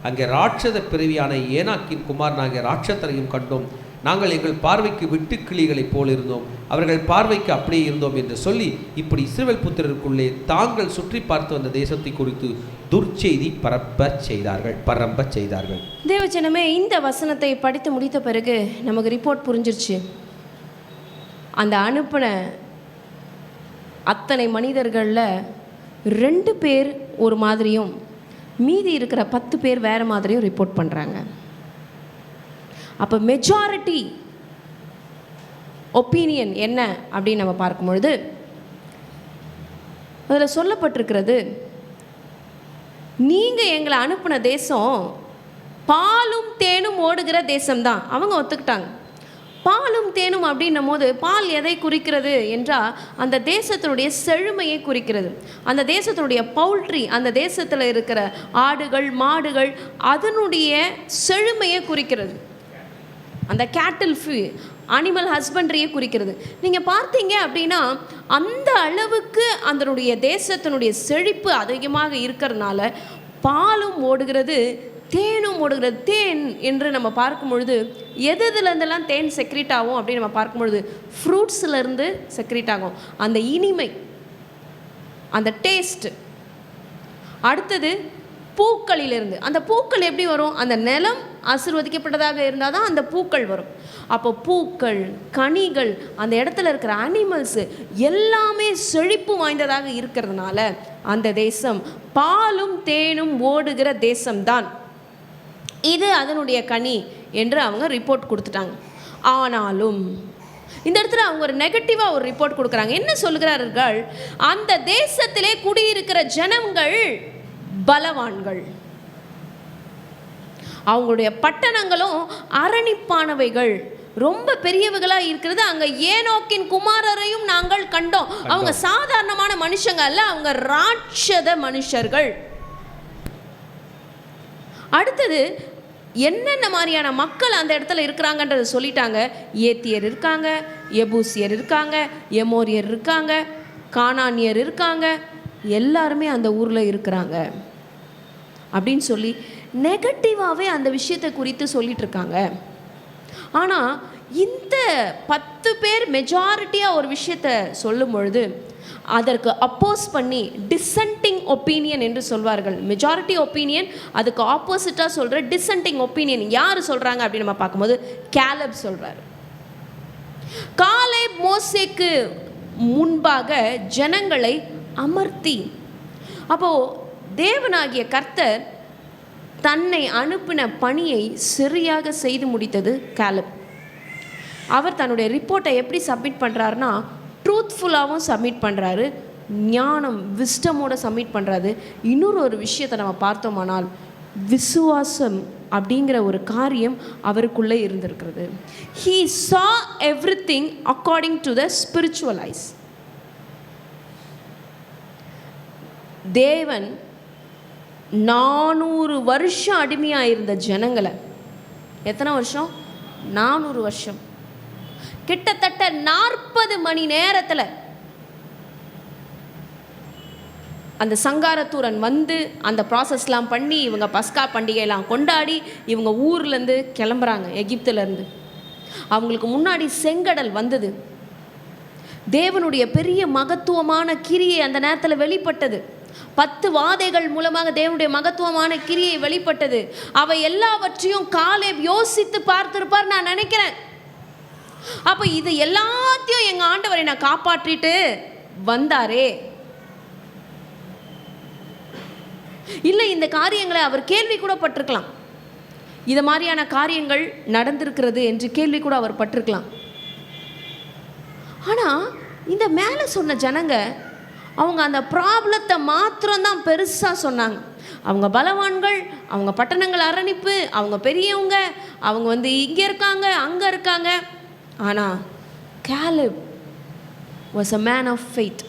[SPEAKER 2] அங்கே ராட்சத பிறவியான ஏனாக்கின் குமாரனாகிய ராட்சத்தரையும் கண்டோம். நாங்கள் எங்கள் பார்வைக்கு வெட்டுக்கிளிகளைப் போல் இருந்தோம், அவர்கள் பார்வைக்கு அப்படியே இருந்தோம் என்று சொல்லி இப்படி இஸ்ரவேல் புத்திரருக்குள்ளே தாங்கள் சுற்றி பார்த்து வந்த தேசத்தை குறித்து துர்ச்செய்தி பரம்பச் செய்தார்கள்.
[SPEAKER 1] தேவஜனமே, இந்த வசனத்தை படித்து முடித்த பிறகு நமக்கு ரிப்போர்ட் புரிஞ்சிருச்சு. அந்த அனுப்பின அத்தனை மனிதர்களில் 2 பேர் ஒரு மாதிரியும் மீதி இருக்கிற 10 பேர் வேறு மாதிரியும் ரிப்போர்ட் பண்ணுறாங்க. அப்போ மெஜாரிட்டி ஒப்பீனியன் என்ன அப்படின்னு நம்ம பார்க்கும்பொழுது அதில் சொல்லப்பட்டிருக்கிறது, நீங்கள் எங்களை அனுப்பின தேசம் பாலும் தேனும் ஓடுகிற தேசம்தான். அவங்க ஒத்துக்கிட்டாங்க. பாலும் தேனும் அப்படின்னும் போது பால் எதை குறிக்கிறது என்றால் அந்த தேசத்தினுடைய செழுமையை குறிக்கிறது. அந்த தேசத்தினுடைய பவுல்ட்ரி, அந்த தேசத்தில் இருக்கிற ஆடுகள் மாடுகள் அதனுடைய செழுமையை குறிக்கிறது. அந்த கேட்டில் அனிமல் ஹஸ்பண்ட்ரியை குறிக்கிறது. நீங்கள் பார்த்தீங்க அப்படின்னா அந்த அளவுக்கு அதனுடைய தேசத்தினுடைய செழிப்பு அதிகமாக இருக்கிறதுனால பாலும் ஓடுகிறது தேனும் ஓடுகிறது. தேன் என்று நம்ம பார்க்கும் பொழுது எதுலேருந்தெல்லாம் தேன் செக்ரீட் ஆகும் அப்படின்னு நம்ம பார்க்கும் பொழுது ஃப்ரூட்ஸ்லேருந்து செக்ரீட் ஆகும். அந்த இனிமை, அந்த டேஸ்ட். அடுத்தது பூக்களிலிருந்து. அந்த பூக்கள் எப்படி வரும்? அந்த நிலம் ஆசீர்வதிக்கப்பட்டதாக இருந்தால் தான் அந்த பூக்கள் வரும். அப்போ பூக்கள், கனிகள், அந்த இடத்துல இருக்கிற அனிமல்ஸு எல்லாமே செழிப்பு வாய்ந்ததாக இருக்கிறதுனால அந்த தேசம் பாலும் தேனும் ஓடுகிற தேசம்தான், இது அதனுடைய கனி என்று அவங்க ரிப்போர்ட் கொடுத்துட்டாங்க. ஆனாலும் இந்த இடத்துல அவங்க ஒரு நெகட்டிவாக ஒரு ரிப்போர்ட் கொடுக்குறாங்க. என்ன சொல்கிறார்கள்? அந்த தேசத்திலே குடியிருக்கிற ஜனங்கள் பலவான்கள், அவங்களுடைய பட்டணங்களும் அரணிப்பானவைகள், ரொம்ப பெரியவர்களாக இருக்கிறது. அங்கே ஏனோக்கின் குமாரரையும் நாங்கள் கண்டோம். அவங்க சாதாரணமான மனுஷங்க அல்ல, அவங்க ராட்சத மனுஷர்கள். அடுத்தது என்னென்ன மாதிரியான மக்கள் அந்த இடத்துல இருக்கிறாங்கன்றதை சொல்லிட்டாங்க. ஏத்தியர் இருக்காங்க, எபூசியர் இருக்காங்க, எமோரியர் இருக்காங்க, கானானியர் இருக்காங்க, எல்லாருமே அந்த ஊரில் இருக்கிறாங்க அப்படின்னு சொல்லி நெகட்டிவாகவே அந்த விஷயத்தை குறித்து சொல்லிட்டு இருக்காங்க. ஆனால் இந்த 10 பேர் மெஜாரிட்டியாக ஒரு விஷயத்தை சொல்லும் பொழுது அதற்கு அப்போஸ் பண்ணி டிசென்டிங் ஒப்பீனியன் என்று சொல்வார்கள். மெஜாரிட்டி ஒப்பீனியன், அதுக்கு ஆப்போசிட்டாக சொல்கிற டிசென்டிங் ஒப்பீனியன் யார் சொல்கிறாங்க அப்படின்னு நம்ம பார்க்கும்போது காலேப் சொல்கிறார். காலேப் மோசேக்கு முன்பாக ஜனங்களை அமர்த்தி, அப்போது தேவனாகிய கர்த்தர் தன்னை அனுப்பின பணியை சரியாக செய்து முடித்தது காலேப். அவர் தன்னுடைய ரிப்போர்ட்டை எப்படி சப்மிட் பண்ணுறாருன்னா ட்ரூத்ஃபுல்லாகவும் சப்மிட் பண்ணுறாரு, ஞானம் விஸ்டமோட சப்மிட் பண்ணுறாரு. இன்னொரு ஒரு விஷயத்தை நம்ம பார்த்தோமானால் விசுவாசம் அப்படிங்கிற ஒரு காரியம் அவருக்குள்ளே இருந்திருக்கிறது. He saw everything according to the spiritual eyes. தேவன் 400 வருஷம் அடிமையாக இருந்த ஜனங்களை, எத்தனை வருஷம்? 400 வருஷம், கிட்டத்தட்ட 40 மணி நேரத்தில் அந்த சங்காரத்தூரன் வந்து அந்த ப்ராசஸ்லாம் பண்ணி இவங்க பஸ்கா பண்டிகையெல்லாம் கொண்டாடி இவங்க ஊர்லேருந்து கிளம்புறாங்க. எகிப்திலேருந்து அவங்களுக்கு முன்னாடி செங்கடல் வந்தது. தேவனுடைய பெரிய மகத்துவமான கிரியை அந்த நேரத்தில் வெளிப்பட்டது. 10 வாதைகள் மூலமாக தேவனுடைய மகத்துவமான கிரியை வெளிப்பட்டது. அவை எல்லாவற்றையும் காலேப் யோசித்து பார்த்திருப்பார் நான் நினைக்கிறேன். அப்போ இது எல்லாத்தையும் எங்கள் ஆண்டவரை நான் காப்பாற்றிட்டு வந்தாரே, இல்லை இந்த காரியங்களை அவர் கேள்வி கூட பட்டிருக்கலாம். இது மாதிரியான காரியங்கள் நடந்திருக்கிறது என்று கேள்வி கூட அவர் பட்டிருக்கலாம். ஆனால் இந்த மேலே சொன்ன ஜனங்க அவங்க அந்த ப்ராப்ளத்தை மாத்திரம்தான் பெருசாக சொன்னாங்க. அவங்க பலவான்கள், அவங்க பட்டணங்கள் அரணிப்பு, அவங்க பெரியவங்க, அவங்க வந்து இங்கே இருக்காங்க அங்கே இருக்காங்க. ஆனால் Caleb was a man of faith.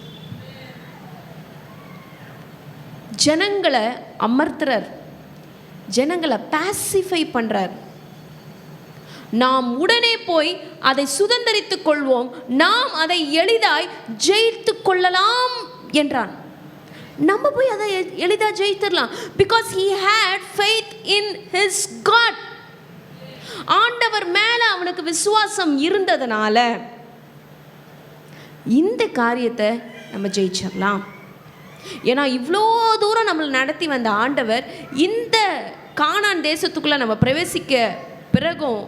[SPEAKER 1] ஜனங்களை அமர்த்துறார், ஜனங்களை பாசிஃபை பண்ணுறார். நாம் உடனே போய் அதை சுதந்தரித்துக் கொள்வோம், நாம் அதை எளிதாய் ஜெயித்து கொள்ளலாம் என்றான். நம்ம போய் அதை எளிதாக ஜெயித்திடலாம். Because he had faith in his God. ஆண்டவர் மேல அவனுக்கு விசுவாசம் இருந்ததுனால இந்த காரியத்தை நம்ம ஜெயிச்சிடலாம். ஏன்னா இவ்வளோ தூரம் நம்மளை நடத்தி வந்த ஆண்டவர் இந்த கானான் தேசத்துக்குள்ள நம்ம பிரவேசிக்க பிறகும்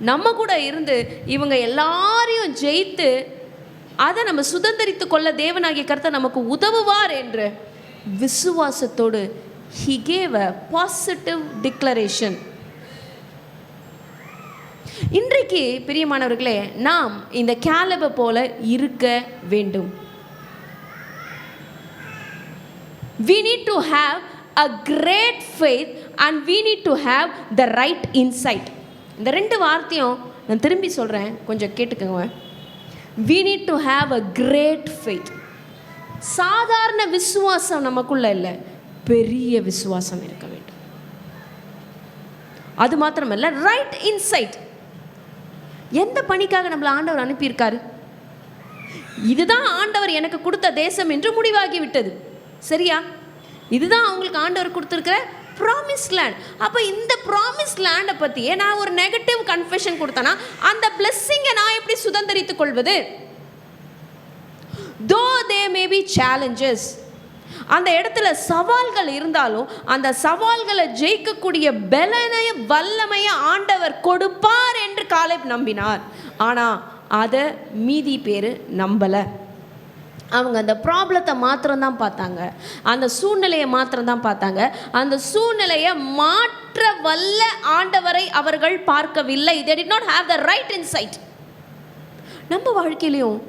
[SPEAKER 1] நம்ம கூட இருந்து இவங்க எல்லாரையும் ஜெயித்து அதை நம்ம சுதந்திரித்து கொள்ள தேவனாகிய கர்த்தர் நமக்கு உதவுவார் என்று விசுவாசத்தோடு he gave a positive declaration. இன்றைக்கு பிரியமானவர்களே, நாம் இந்த காலேபை போல இருக்க வேண்டும். We need to have a great faith and we need to have the right insight. இந்த ரெண்டு வார்த்தையும் நான் திரும்பி சொல்கிறேன், கொஞ்சம் கேட்டுக்கோங்க. We need to have a great faith. சாதாரண விசுவாசம் நமக்குள்ள இல்லை, பெரிய விசுவாசம் இருக்க வேண்டும். அது மாத்திரமல்ல, ரைட் இன்சைட். எந்த பணிக்காக நம்மளை ஆண்டவர் அனுப்பியிருக்காரு? இதுதான் ஆண்டவர் எனக்கு கொடுத்த தேசம் என்று முடிவாகி விட்டது. சரியா? இதுதான் அவங்களுக்கு ஆண்டவர் கொடுத்துருக்கிற ப்ராமிஸ் லேண்ட். அப்போ இந்த ப்ராமிஸ் லேண்டை பற்றியே நான் ஒரு நெகட்டிவ் கன்ஃபெஷன் கொடுத்தேன்னா அந்த பிளெஸ்ஸிங்கை நான் எப்படி சுதந்திரித்துக் கொள்வது? Though there may be challenges, அந்த இடத்துல சவால்கள் இருந்தாலும் அந்த சவால்களை ஜெயிக்கக்கூடிய பலனைய வல்லமைய ஆண்டவர் கொடுப்பார் என்று காலேப் நம்பினார். ஆனால் அதை மீதி பேர் நம்பலை. அவங்க அந்த ப்ராப்ளத்தை மாத்திரம்தான் பார்த்தாங்க, அந்த சூழ்நிலையை மாத்திரம்தான் பார்த்தாங்க. அந்த சூழ்நிலையை மாற்ற வல்ல ஆண்டவரை அவர்கள் பார்க்கவில்லை. They did not have the right insight. நம்ம வாழ்க்கையிலையும்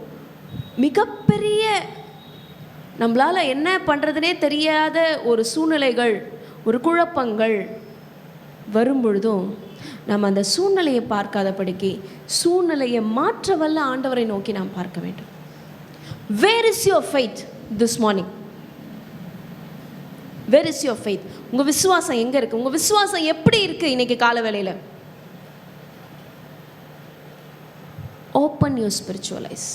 [SPEAKER 1] மிகப்பெரிய நம்மளால் என்ன பண்ணுறதுனே தெரியாத ஒரு சூழ்நிலைகள், ஒரு குழப்பங்கள் வரும் பொழுதும் நம்ம அந்த சூழ்நிலையை பார்க்காதபடிக்கு சூழ்நிலையை மாற்ற வல்ல ஆண்டவரை நோக்கி நாம் பார்க்க வேண்டும். Where is your faith this morning? Where is your faith? உங்கள் விசுவாசம் எங்கே இருக்குது? உங்கள் விசுவாசம் எப்படி இருக்குது இன்னைக்கு கால வேளையில்? Open your spiritual eyes.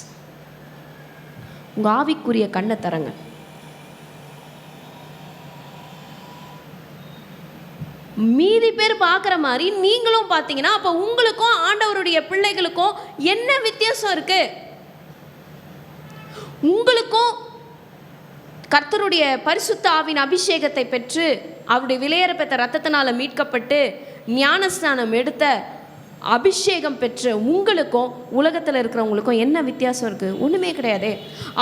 [SPEAKER 1] உங்கள் ஆவிக்குரிய கண்ணை தரங்க. மீதி பேர் பார்க்குற மாதிரி நீங்களும் பார்த்தீங்கன்னா அப்போ உங்களுக்கும் ஆண்டவருடைய பிள்ளைகளுக்கும் என்ன வித்தியாசம் இருக்கு? உங்களுக்கும் கர்த்தருடைய பரிசுத்த ஆவின் அபிஷேகத்தை பெற்று அவருடைய விலையேற பெற்ற ரத்தத்தினால மீட்கப்பட்டு ஞானஸ்நானம் எடுத்த அபிஷேகம் பெற்ற உங்களுக்கும் உலகத்தில் இருக்கிறவங்களுக்கும் என்ன வித்தியாசம் இருக்குது? ஒன்றுமே கிடையாது.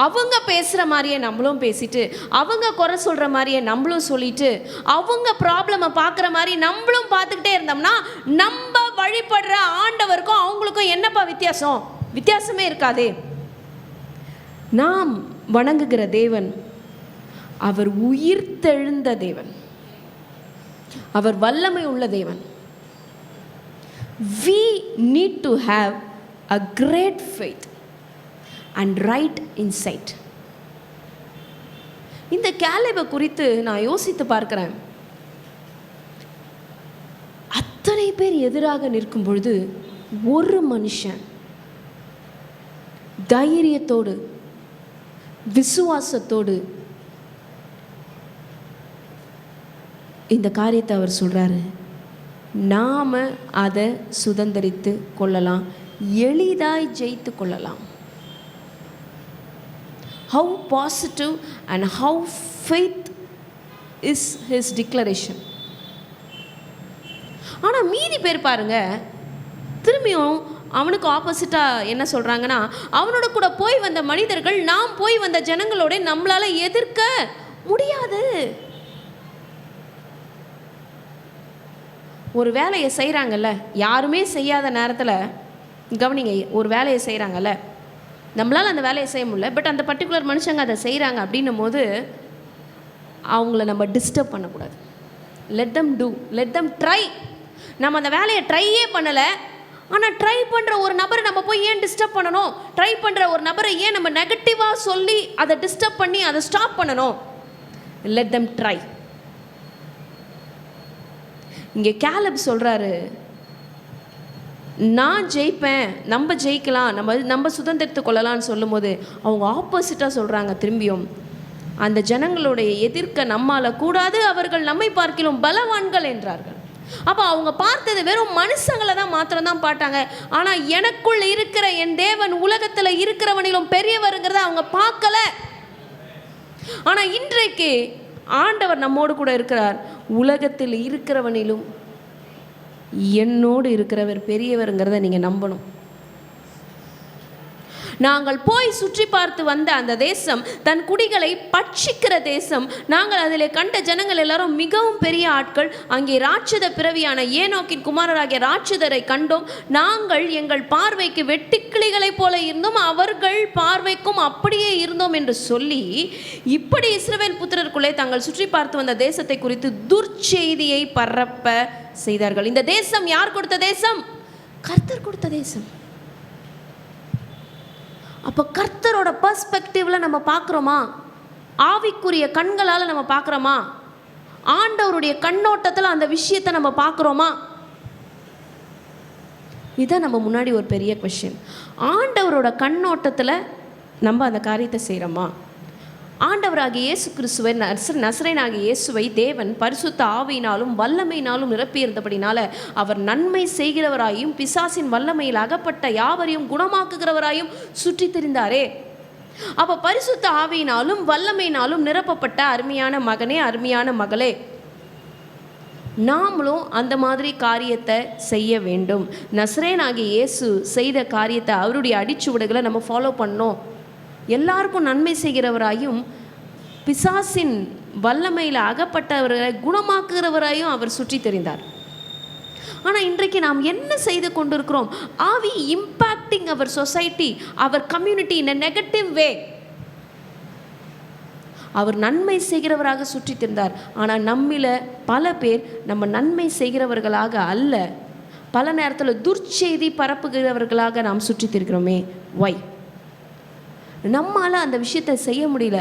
[SPEAKER 1] அவங்க பேசுகிற மாதிரியே நம்மளும் பேசிட்டு, அவங்க குறை சொல்கிற மாதிரியே நம்மளும் சொல்லிட்டு, அவங்க ப்ராப்ளமை பார்க்குற மாதிரி நம்மளும் பார்த்துக்கிட்டே இருந்தோம்னா நம்ம வழிபடுற ஆண்டவருக்கும் அவங்களுக்கும் என்னப்பா வித்தியாசம்? வித்தியாசமே இருக்காதே. நாம் வணங்குகிற தேவன் அவர் உயிர்த்தெழுந்த தேவன், அவர் வல்லமை உள்ள தேவன். We need to have a great faith and right insight. இந்த காலேபை குறித்து நான் யோசித்து பார்க்கிறேன். அத்தனை பேர் எதிராக நிற்கும் பொழுது ஒரு மனுஷன் தைரியத்தோடு விசுவாசத்தோடு இந்த காரியத்தை அவர் சொல்றாரு. நாம் அதை சுதந்திரித்து கொள்ளலாம், எளிதாய் ஜெயித்து கொள்ளலாம். How positive and how faith is his declaration. ஆனால் மீதி பேர் பாருங்க, திரும்பியும் அவனுக்கு ஆப்போசிட்டாக என்ன சொல்கிறாங்கன்னா, அவனோட கூட போய் வந்த மனிதர்கள் நாம் போய் வந்த ஜனங்களோட நம்மளால் எதிர்க்க முடியாது. ஒரு வேலையை செய்கிறாங்கல்ல, யாருமே செய்யாத நேரத்தில் கவனிங்க, ஒரு வேலையை செய்கிறாங்கல்ல, நம்மளால் அந்த வேலையை செய்ய முடியல, பட் அந்த பர்டிகுலர் மனுஷங்க அதை செய்கிறாங்க அப்படின்னும் போது அவங்கள நம்ம டிஸ்டர்ப் பண்ணக்கூடாது. Let them do, let them try. நம்ம அந்த வேலையை ட்ரையே பண்ணலை, ஆனால் ட்ரை பண்ணுற ஒரு நபரை நம்ம போய் ஏன் டிஸ்டர்ப் பண்ணணும்? ட்ரை பண்ணுற ஒரு நபரை ஏன் நம்ம நெகட்டிவாக சொல்லி அதை டிஸ்டர்ப் பண்ணி அதை ஸ்டாப் பண்ணணும்? Let them try. இங்கே காலேப் சொல்கிறாரு, நான் ஜெயிப்பேன், நம்ம ஜெயிக்கலாம், நம்ம சுதந்திரத்து கொள்ளலான்னு சொல்லும் போது அவங்க ஆப்போசிட்டாக சொல்கிறாங்க. திரும்பியும் அந்த ஜனங்களுடைய எதிர்க்க நம்மால் கூடாது, அவர்கள் நம்மை பார்க்கிலும் பலவான்கள் என்றார்கள். அப்போ அவங்க பார்த்தது வெறும் மனுஷங்களை தான் மாத்திரம் தான் பார்த்தாங்க. ஆனால் எனக்குள்ள இருக்கிற என் தேவன் உலகத்தில் இருக்கிறவனிலும் பெரியவருங்கிறத அவங்க பார்க்கல. ஆனால் இன்றைக்கு ஆண்டவர் நம்மோடு கூட இருக்கிறார். உலகத்தில் இருக்கிறவனிலும் என்னோடு இருக்கிறவர் பெரியவருங்கிறத நீங்கள் நம்பணும். நாங்கள் போய் சுற்றி பார்த்து வந்த அந்த தேசம் தன் குடிகளை பட்சிக்கிற தேசம். நாங்கள் அதில் கண்ட ஜனங்கள் எல்லாரும் மிகவும் பெரிய ஆட்கள். அங்கே ராட்சத பிறவியான ஏனோக்கின் குமாரராகிய ராட்சதரை கண்டோம். நாங்கள் எங்கள் பார்வைக்கு வெட்டுக்கிளிகளைப் போல இருந்தோம், அவர்கள் பார்வைக்கும் அப்படியே இருந்தோம் என்று சொல்லி இப்படி இஸ்ரவேல் புத்திரருக்குள்ளே தாங்கள் சுற்றி பார்த்து வந்த தேசத்தை குறித்து துர்ச்செய்தியை பரப்ப செய்தார்கள். இந்த தேசம் யார் கொடுத்த தேசம்? கர்த்தர் கொடுத்த தேசம். அப்போ கர்த்தரோட பர்ஸ்பெக்டிவ்ல நம்ம பார்க்குறோமா? ஆவிக்குரிய கண்களால் நம்ம பார்க்குறோமா? ஆண்டவருடைய கண்ணோட்டத்தில் அந்த விஷயத்தை நம்ம பார்க்குறோமா? இதுதான் நம்ம முன்னாடி ஒரு பெரிய கொஸ்டின். ஆண்டவரோட கண்ணோட்டத்தில் நம்ம அந்த காரியத்தை செய்கிறோமா? ஆண்டவராகிய இயேசு கிறிஸ்துவை நசரேயனாகிய இயேசுவை தேவன் பரிசுத்த ஆவியினாலும் வல்லமையினாலும் நிரப்பியிருந்தபடினால அவர் நன்மை செய்கிறவராயும் பிசாசின் வல்லமையில் அகப்பட்ட யாவரையும் குணமாக்குகிறவராயும் சுற்றி திரிந்தாரே. அப்போ பரிசுத்த ஆவியினாலும் வல்லமையினாலும் நிரப்பப்பட்ட அருமையான மகனே, அருமையான மகளே, நாமளும் அந்த மாதிரி காரியத்தை செய்ய வேண்டும். நசரேயனாகிய இயேசு செய்த காரியத்தை, அவருடைய அடிச்சுவடுகளை நம்ம ஃபாலோ பண்ணோம். எல்லாருக்கும் நன்மை செய்கிறவராயும் பிசாசின் வல்லமையில் அகப்பட்டவர்களை குணமாக்குகிறவராயும் அவர் சுற்றி தெரிந்தார். ஆனால் இன்றைக்கு நாம் என்ன செய்து கொண்டிருக்கிறோம்? Are we impacting our society, our community in a negative way? அவர் நன்மை செய்கிறவராக சுற்றி தெரிந்தார். ஆனால் நம்மில் பல பேர் நம்ம நன்மை செய்கிறவர்களாக அல்ல, பல நேரத்தில் துர்ச்செய்தி பரப்புகிறவர்களாக நாம் சுற்றி திரிகிறோமே. ஒய்? நம்மால் அந்த விஷயத்தை செய்ய முடியல.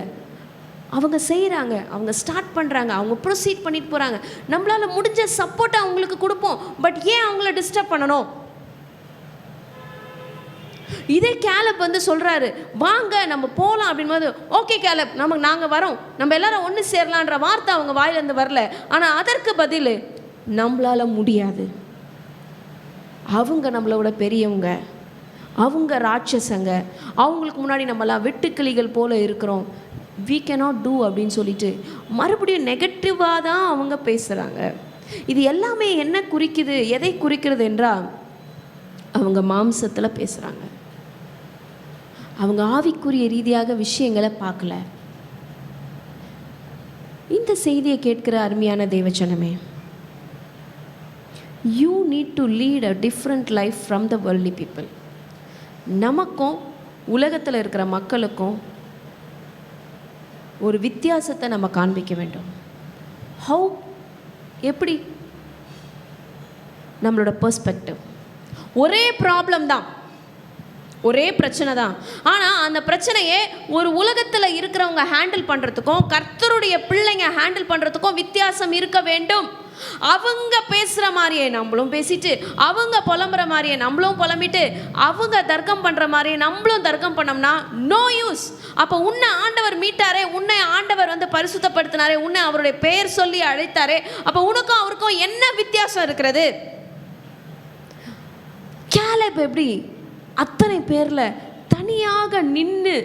[SPEAKER 1] அவங்க செய்கிறாங்க, அவங்க ஸ்டார்ட் பண்ணுறாங்க, அவங்க ப்ரொசீட் பண்ணிட்டு போகிறாங்க. நம்மளால் முடிஞ்ச சப்போர்ட்டை அவங்களுக்கு கொடுப்போம். பட் ஏன் அவங்கள டிஸ்டர்ப் பண்ணணும்? இதே கேலப் வந்து சொல்கிறாரு, வாங்க நம்ம போகலாம் அப்படின்போது, ஓகே கேலப், நாங்கள் வரோம், நம்ம எல்லாரும் ஒன்று சேரலான்ற வார்த்தை அவங்க வாயிலேருந்து வரல. ஆனால் அதற்கு பதில் நம்மளால் முடியாது, அவங்க நம்மளோட பெரியவங்க, அவங்க ராட்சசங்க, அவங்களுக்கு முன்னாடி நம்மளாம் வெட்டுக்கிளிகள் போல இருக்கிறோம், we cannot do அப்படின்னு சொல்லிட்டு மறுபடியும் நெகட்டிவாக தான் அவங்க பேசுகிறாங்க. இது எல்லாமே என்ன குறிக்குது, எதை குறிக்கிறது என்றால் அவங்க மாம்சத்தில் பேசுகிறாங்க. அவங்க ஆவிக்குரிய ரீதியாக விஷயங்களை பார்க்கல. இந்த செய்தியை கேட்கிற அருமையான தேவஜனமே, you need to lead a different life from the worldly people. நமக்கும் உலகத்தில் இருக்கிற மக்களுக்கும் ஒரு வித்தியாசத்தை நம்ம காண்பிக்க வேண்டும். ஹவு? எப்படி? நம்மளோட பெர்ஸ்பெக்டிவ். ஒரே ப்ராப்ளம் தான், ஒரே பிரச்சனை தான். ஆனால் அந்த பிரச்சனையே ஒரு உலகத்தில் இருக்கிறவங்க ஹேண்டில் பண்ணுறதுக்கும் கர்த்தருடைய பிள்ளைங்க ஹேண்டில் பண்ணுறதுக்கும் வித்தியாசம் இருக்க வேண்டும். அவங்க பேசுகிற மாதிரியே நம்மளும் பேசிட்டு, அவங்க புலம்புற மாதிரியே நம்மளும் புலம்பிட்டு, அவங்க தர்க்கம் பண்ணுற மாதிரியே நம்மளும் தர்க்கம் பண்ணோம்னா நோ யூஸ். அப்போ உன்னை ஆண்டவர் மீட்டாரே, உன்னை ஆண்டவர் வந்து பரிசுத்தப்படுத்தினாரே, உன்னை அவருடைய பெயர் சொல்லி அழைத்தாரே, அப்போ உனக்கும் அவருக்கும் என்ன வித்தியாசம் இருக்கிறது? கேலப் எப்படி அத்தனை பேரில் தனியாக நின்று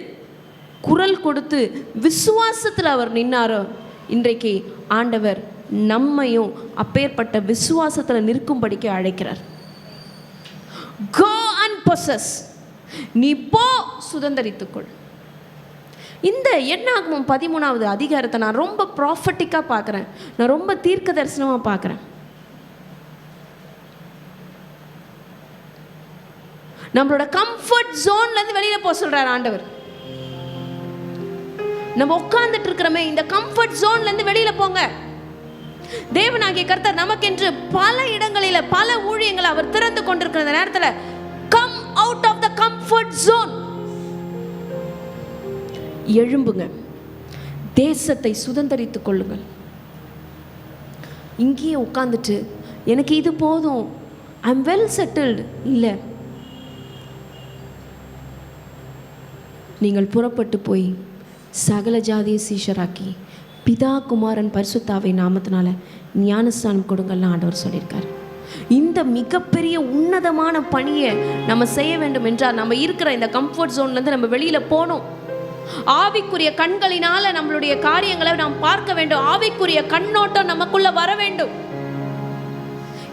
[SPEAKER 1] குரல் கொடுத்து விசுவாசத்தில் அவர் நின்னாரோ, இன்றைக்கு ஆண்டவர் நம்மையும் அப்பேற்பட்ட விசுவாசத்தில் நிற்கும்படிக்கு அழைக்கிறார். Go and possess. நீ போ, சுதந்தரித்துக்கொள். இந்த என்னாகமம் 13வது அதிகாரத்தை நான் ரொம்ப ப்ராஃபட்டிக்காக பார்க்குறேன், நான் ரொம்ப தீர்க்க தரிசனமாக பார்க்குறேன். நம்மளோட கம்ஃபர்ட் ஜோன்லேருந்து வெளியில் போக சொல்கிறார் ஆண்டவர். நம்ம உட்கார்ந்துட்டு இருக்கிறோமே, இந்த கம்ஃபர்ட் ஜோன்லேருந்து வெளியில் போங்க. தேவனாகிய கர்த்தர் நமக்கென்று பல இடங்களில் பல ஊழியங்களை அவர் திறந்து கொண்டிருக்கிற நேரத்தில் come out of the comfort zone. எழும்புங்க, தேசத்தை சுதந்தரித்துக் கொள்ளுங்கள். இங்கேயே உட்கார்ந்துட்டு எனக்கு இது போதும், ஐ எம் வெல் செட்டில்டு இல்லை. நீங்கள் புறப்பட்டு போய் சகல ஜாதியை சீஷராக்கி பிதா குமாரன் பரிசுத்தாவை நாமத்தினால ஞானஸ்நானம் கொடுங்கள்லாம் ஆண்டவர் சொல்லியிருக்காரு. இந்த மிகப்பெரிய உன்னதமான பணியை நம்ம செய்ய வேண்டும் என்றால் நம்ம இருக்கிற இந்த கம்ஃபர்ட் ஜோன்லேருந்து நம்ம வெளியில் போகணும். ஆவிக்குரிய கண்களினால நம்மளுடைய காரியங்களை நாம் பார்க்க வேண்டும். ஆவிக்குரிய கண்ணோட்டம் நமக்குள்ள வர வேண்டும்.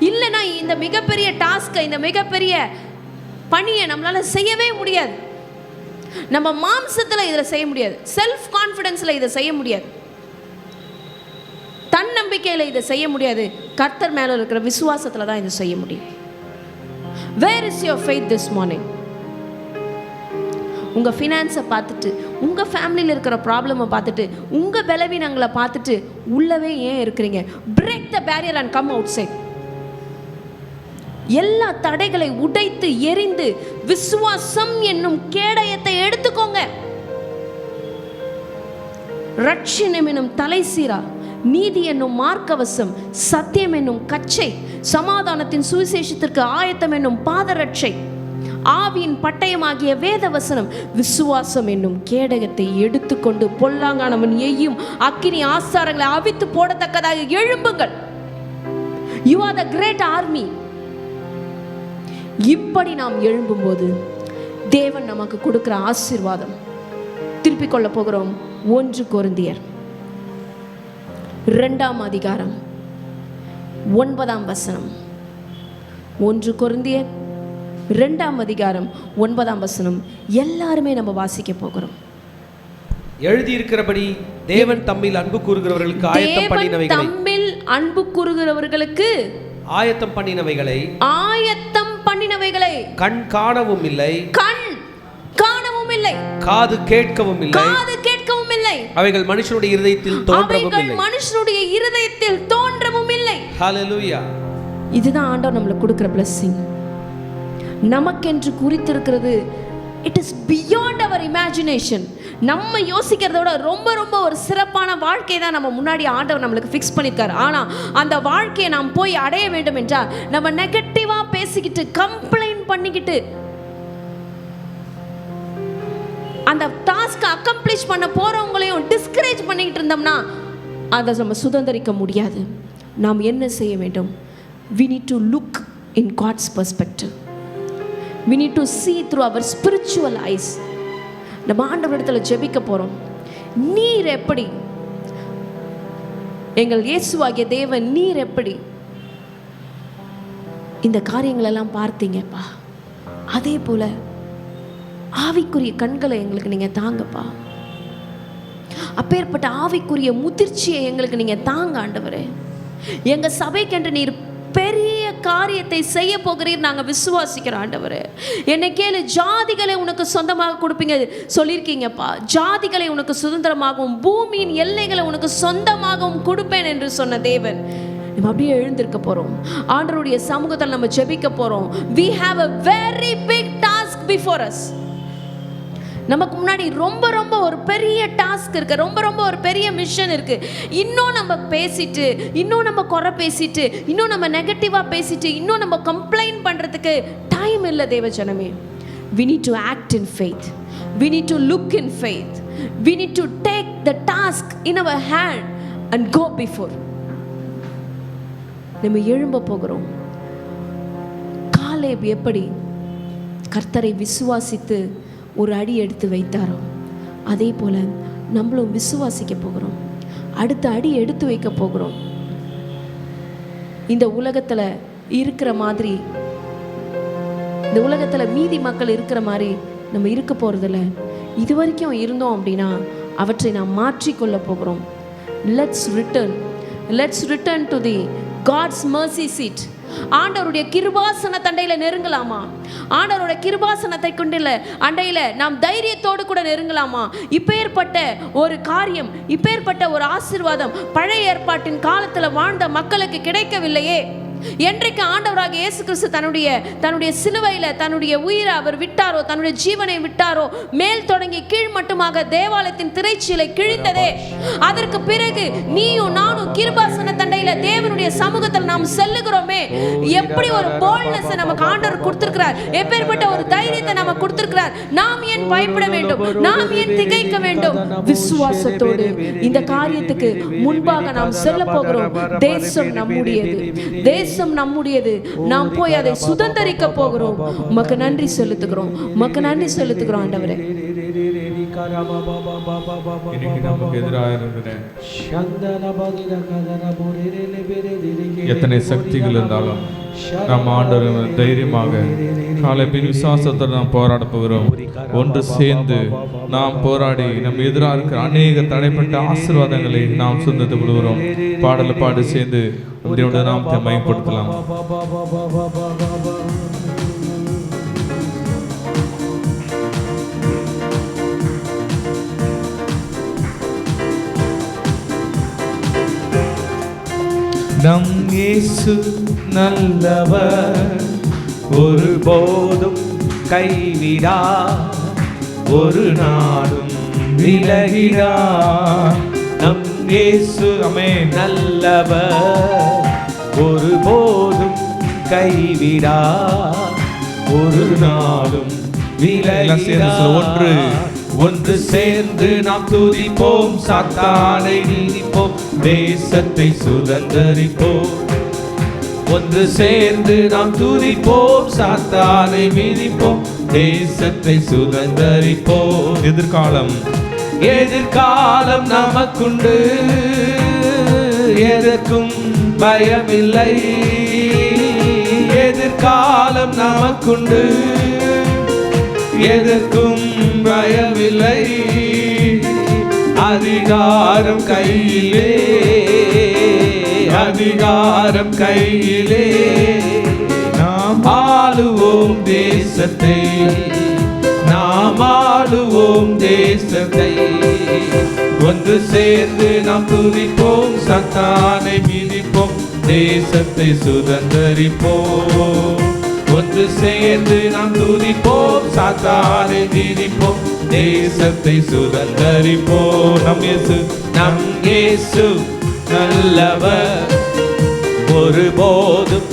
[SPEAKER 1] இல்லைன்னா இந்த மிகப்பெரிய டாஸ்கை, இந்த மிகப்பெரிய பணியை நம்மளால செய்யவே முடியாது. நம்ம மாம்சத்தில் இதில் செய்ய முடியாது, செல்ஃப் கான்ஃபிடென்ஸில் இதை செய்ய முடியாது, தன்னம்பிக்கையில் இதை செய்ய முடியாது. கர்த்தர் மேலே இருக்கிற விசுவாசத்தில் தான் இதை செய்ய முடியும். Where is your faith this morning? உங்கள் ஃபினான்ஸை பார்த்துட்டு, உங்கள் ஃபேமிலியில் இருக்கிற ப்ராப்ளமை பார்த்துட்டு, உங்கள் பலவீனங்களை பார்த்துட்டு உள்ளவே ஏன் இருக்கிறீங்க? Break the barrier and come outside. எல்லா தடைகளை உடைத்து எரிந்து விசுவாசம் என்னும் கேடயத்தை எடுத்துக்கோங்க. ரட்சணம் என்னும் தலைசீரா, நீதி என்னும் மார்க்கவசம், சத்தியம் என்னும் கச்சை, சமாதானத்தின் சுவிசேஷத்திற்கு ஆயத்தம் என்னும் பாதரட்சை, ஆவியின் பட்டயமாகிய வேத வசனம், விசுவாசம் என்னும் கேடகத்தை எடுத்துக்கொண்டு பொல்லாங்கானவன் எய்யும் அக்கினி ஆசாரங்களை அவித்து போடத்தக்கதாக எழும்புங்கள். You are the great army. இப்படி நாம் எழும்பும்போது தேவன் நமக்கு கொடுக்கிற ஆசீர்வாதம். திருப்பிக் கொள்ள போகிறோம் 1 கொரிந்தியர் 2ஆம் அதிகாரம் 9ஆம் வசனம். 1 கொரிந்தியர் 2ஆம் அதிகாரம் 9ஆம் வசனம் எல்லாருமே நம்ம வாசிக்க போகிறோம்.
[SPEAKER 2] எழுதியிருக்கிறபடி தேவன் தம்மில் அன்பு கூறுகிறவர்களுக்கு ஆயத்தம் பண்ணினவைகளை,
[SPEAKER 1] தம்மில் அன்பு கூறுகிறவர்களுக்கு
[SPEAKER 2] ஆயத்தம் பண்ணினவைகளை,
[SPEAKER 1] ஆயத்தம் பண்ணினவைகளை
[SPEAKER 2] கண் காணவும் இல்லை,
[SPEAKER 1] கண் காணவும் இல்லை,
[SPEAKER 2] காது கேட்கவும் இல்லை,
[SPEAKER 1] காது கேட்கவும் இல்லை,
[SPEAKER 2] அவைகள் மனுஷனுடைய இருதயத்தில் தோன்றவும் இல்லை,
[SPEAKER 1] மனுஷனுடைய இருதயத்தில் தோன்றவும் இல்லை.
[SPEAKER 2] ஹalleluya.
[SPEAKER 1] இதுதான் ஆண்டவர் நம்மளுக்கு கொடுக்கிற blessing. நமக்கென்று குறித்திருக்கிறது. It is beyond our imagination. நம்ம யோசிக்கிறத விட ரொம்ப ரொம்ப ஒரு சிறப்பான வாழ்க்கை தான் நம்ம முன்னாடி ஆண்டவர் நம்மளுக்கு ஃபிக்ஸ் பண்ணியிருக்காரு. ஆனால் அந்த வாழ்க்கையை நாம் போய் அடைய வேண்டும் என்றால் நம்ம நெகட்டிவாக பேசிக்கிட்டு, கம்ப்ளைண்ட் பண்ணிக்கிட்டு, அந்த டாஸ்கை அக்கம்ப்ளிஷ் பண்ண போகிறவங்களையும் டிஸ்கரேஜ் பண்ணிக்கிட்டு இருந்தோம்னா அதை நம்ம சுதந்திரிக்க முடியாது. நாம் என்ன செய்ய வேண்டும்? We need to look in God's perspective. We need to see through our spiritual eyes. நம்ம ஆண்டவரிடத்தில் ஜெபிக்க போகிறோம். நீர் எப்படி, எங்கள் இயேசுவாகிய தேவன், நீர் எப்படி இந்த காரியங்களெல்லாம் பார்த்தீங்கப்பா, அதே போல ஆவிக்குரிய கண்களை எங்களுக்கு நீங்கள் தாங்கப்பா. அப்பேற்பட்ட ஆவிக்குரிய முதிர்ச்சியை எங்களுக்கு நீங்கள் தாங்க ஆண்டவரே. எங்கள் சபைக்கென்று நீர் பெரிய காரியத்தை செய்ய போகிறீர், நாங்கள் விசுவாசிக்கிறோம் ஆண்டவரே. என்னை கேளு, ஜாதிகளை உனக்கு சொந்தமாக கொடுப்பீங்க சொல்லியிருக்கீங்கப்பா. ஜாதிகளை உனக்கு சுதந்திரமாகவும் பூமியின் எல்லைகளை உனக்கு சொந்தமாகவும் கொடுப்பேன் என்று சொன்ன தேவன், நம்ம அப்படியே எழுந்திருக்க போகிறோம். ஆண்டவருடைய சமூகத்தில் நம்ம ஜெபிக்க போகிறோம். We have a very big task before us. நமக்கு முன்னாடி ரொம்ப ரொம்ப ஒரு பெரிய டாஸ்க் இருக்கு, ரொம்ப ரொம்ப ஒரு பெரிய மிஷன் இருக்கு. இன்னும் நம்ம பேசிட்டு, இன்னும் நம்ம குறை பேசிட்டு, இன்னும் நம்ம நெகட்டிவா பேசிட்டு, இன்னும் நம்ம கம்ப்ளைண்ட் பண்றதுக்கு டைம் இல்லை தேவ ஜனமே. We need to act in faith. We need to look in faith. We need to take the task in our hand and go before. நம்ம எழும்ப போகிறோம். காலேப் எப்படி கர்த்தரை விசுவாசித்து ஒரு அடி எடுத்து வைத்தாரோ, அதே போல நம்மளும் விசுவாசிக்க போகிறோம். அடுத்த அடி எடுத்து வைக்க போகிறோம். இந்த உலகத்தில் இருக்கிற மாதிரி, இந்த உலகத்தில் மீதி மக்கள் இருக்கிற மாதிரி நம்ம இருக்க போகிறதில்ல. இது வரைக்கும் இருந்தோம் அப்படின்னா அவற்றை நாம் மாற்றிக்கொள்ள போகிறோம். Let's return to the God's mercy seat. ஆண்டவருடைய கிருபாசன தண்டையில நெருங்கலாமா? ஆண்டவருடைய கிருபாசனத்தை கொண்டுள்ள அண்டையில நாம் தைரியத்தோடு கூட நெருங்கலாமா? இப்பேற்பட்ட ஒரு காரியம், இப்பேற்பட்ட ஒரு ஆசீர்வாதம் பழைய ஏற்பாட்டின் காலத்துல வாழ்ந்த மக்களுக்கு கிடைக்கவில்லையே. என்றைக்கு ஆண்டவராக இயேசு கிறிஸ்து தன்னுடைய சிலுவையில் தன்னுடைய உயிரை அவர் விட்டாரோ, தன்னுடைய ஜீவனை விட்டாரோ, மேல் தொடங்கி கீழ் மட்டுமாக தேவாலயத்தின் திரைச்சீலை கிழித்ததே. அதற்கு பிறகு நீயும் நானும் கிருபாசன தண்டையில தேவனுடைய சமூகத்தில் நாம் செல்லுகிறோமே, எப்படி ஒரு போல்ட்னஸ் நமக்கு ஆண்டவர் கொடுத்திருக்கிறார், எப்பேற்பட்ட ஒரு தைரியத்தை நமக்கு கொடுத்திருக்கிறார். நாம் ஏன் பயப்பட வேண்டும்? நாம் ஏன் திகைக்க வேண்டும்? விசுவாசத்தோடு இந்த காரியத்துக்கு முன்பாக நாம் செல்ல போகிறோம். தேசம் நம்முடையது, தேசம் நம்முடையது. நாம் போய் அதை சுதந்தரிக்க போகிறோம். உமக்கு நன்றி செலுத்துகிறோம், உமக்கு நன்றி செலுத்துகிறோம் ஆண்டவரே.
[SPEAKER 3] இன்னைக்கு நமக்கு எதிராக இருக்கிற எத்தனை சக்திகள் இருந்தாலும் நாம் ஆண்டவர் தைரியமாக காலை பின் விசுவாசத்தோடு நாம் போராட போகிறோம். ஒன்று சேர்ந்து நாம் போராடி நம் எதிராக இருக்கிற அநேக தடைப்பட்ட ஆசீர்வாதங்களை நாம் சொந்தத்துக் கொள்கிறோம். பாடல பாடு சேர்ந்து தேவனுடைய நாமத்தை மகிமைப்படுத்தலாம். நம் இயேசு நல்லவர், ஒருபோதும் கைவிடா, ஒரு நாளும் விலகிடா. நம் இயேசு ஆமென் நல்லவர், ஒருபோதும் கைவிடா, ஒரு நாளும் விலகிடா. ஒன்று சேர்ந்து நாம் துதிப்போம், சாத்தானை நீதிப்போம், தேசத்தை சுதந்தரிப்போம். ஒன்று சேர்ந்து நாம் துதிப்போம், சாத்தானை மீதிப்போம், தேசத்தை சுதந்தரிப்போம். எதிர்காலம் நமக்குண்டு, எதற்கும் பயமில்லை. எதிர்காலம் நமக்குண்டு, எதற்கும் பயமில்லை. அதிகாரம் கையிலே, அதிகாரம் கையிலே. நாம் ஆளுவோம் தேசத்தை, நாம் ஆளுவோம் தேசத்தை. ஒன்று சேர்ந்து நாம் துதிப்போம், சாத்தானை மிதிப்போம், தேசத்தை சுதந்தரிப்போம். ஒன்று சேர்ந்து நாம் துதிப்போம், சாத்தானை மிதிப்போம், தேசத்தை சுதந்தரிப்போம். நம் இயேசு நல்லவர், ஒருபோதும்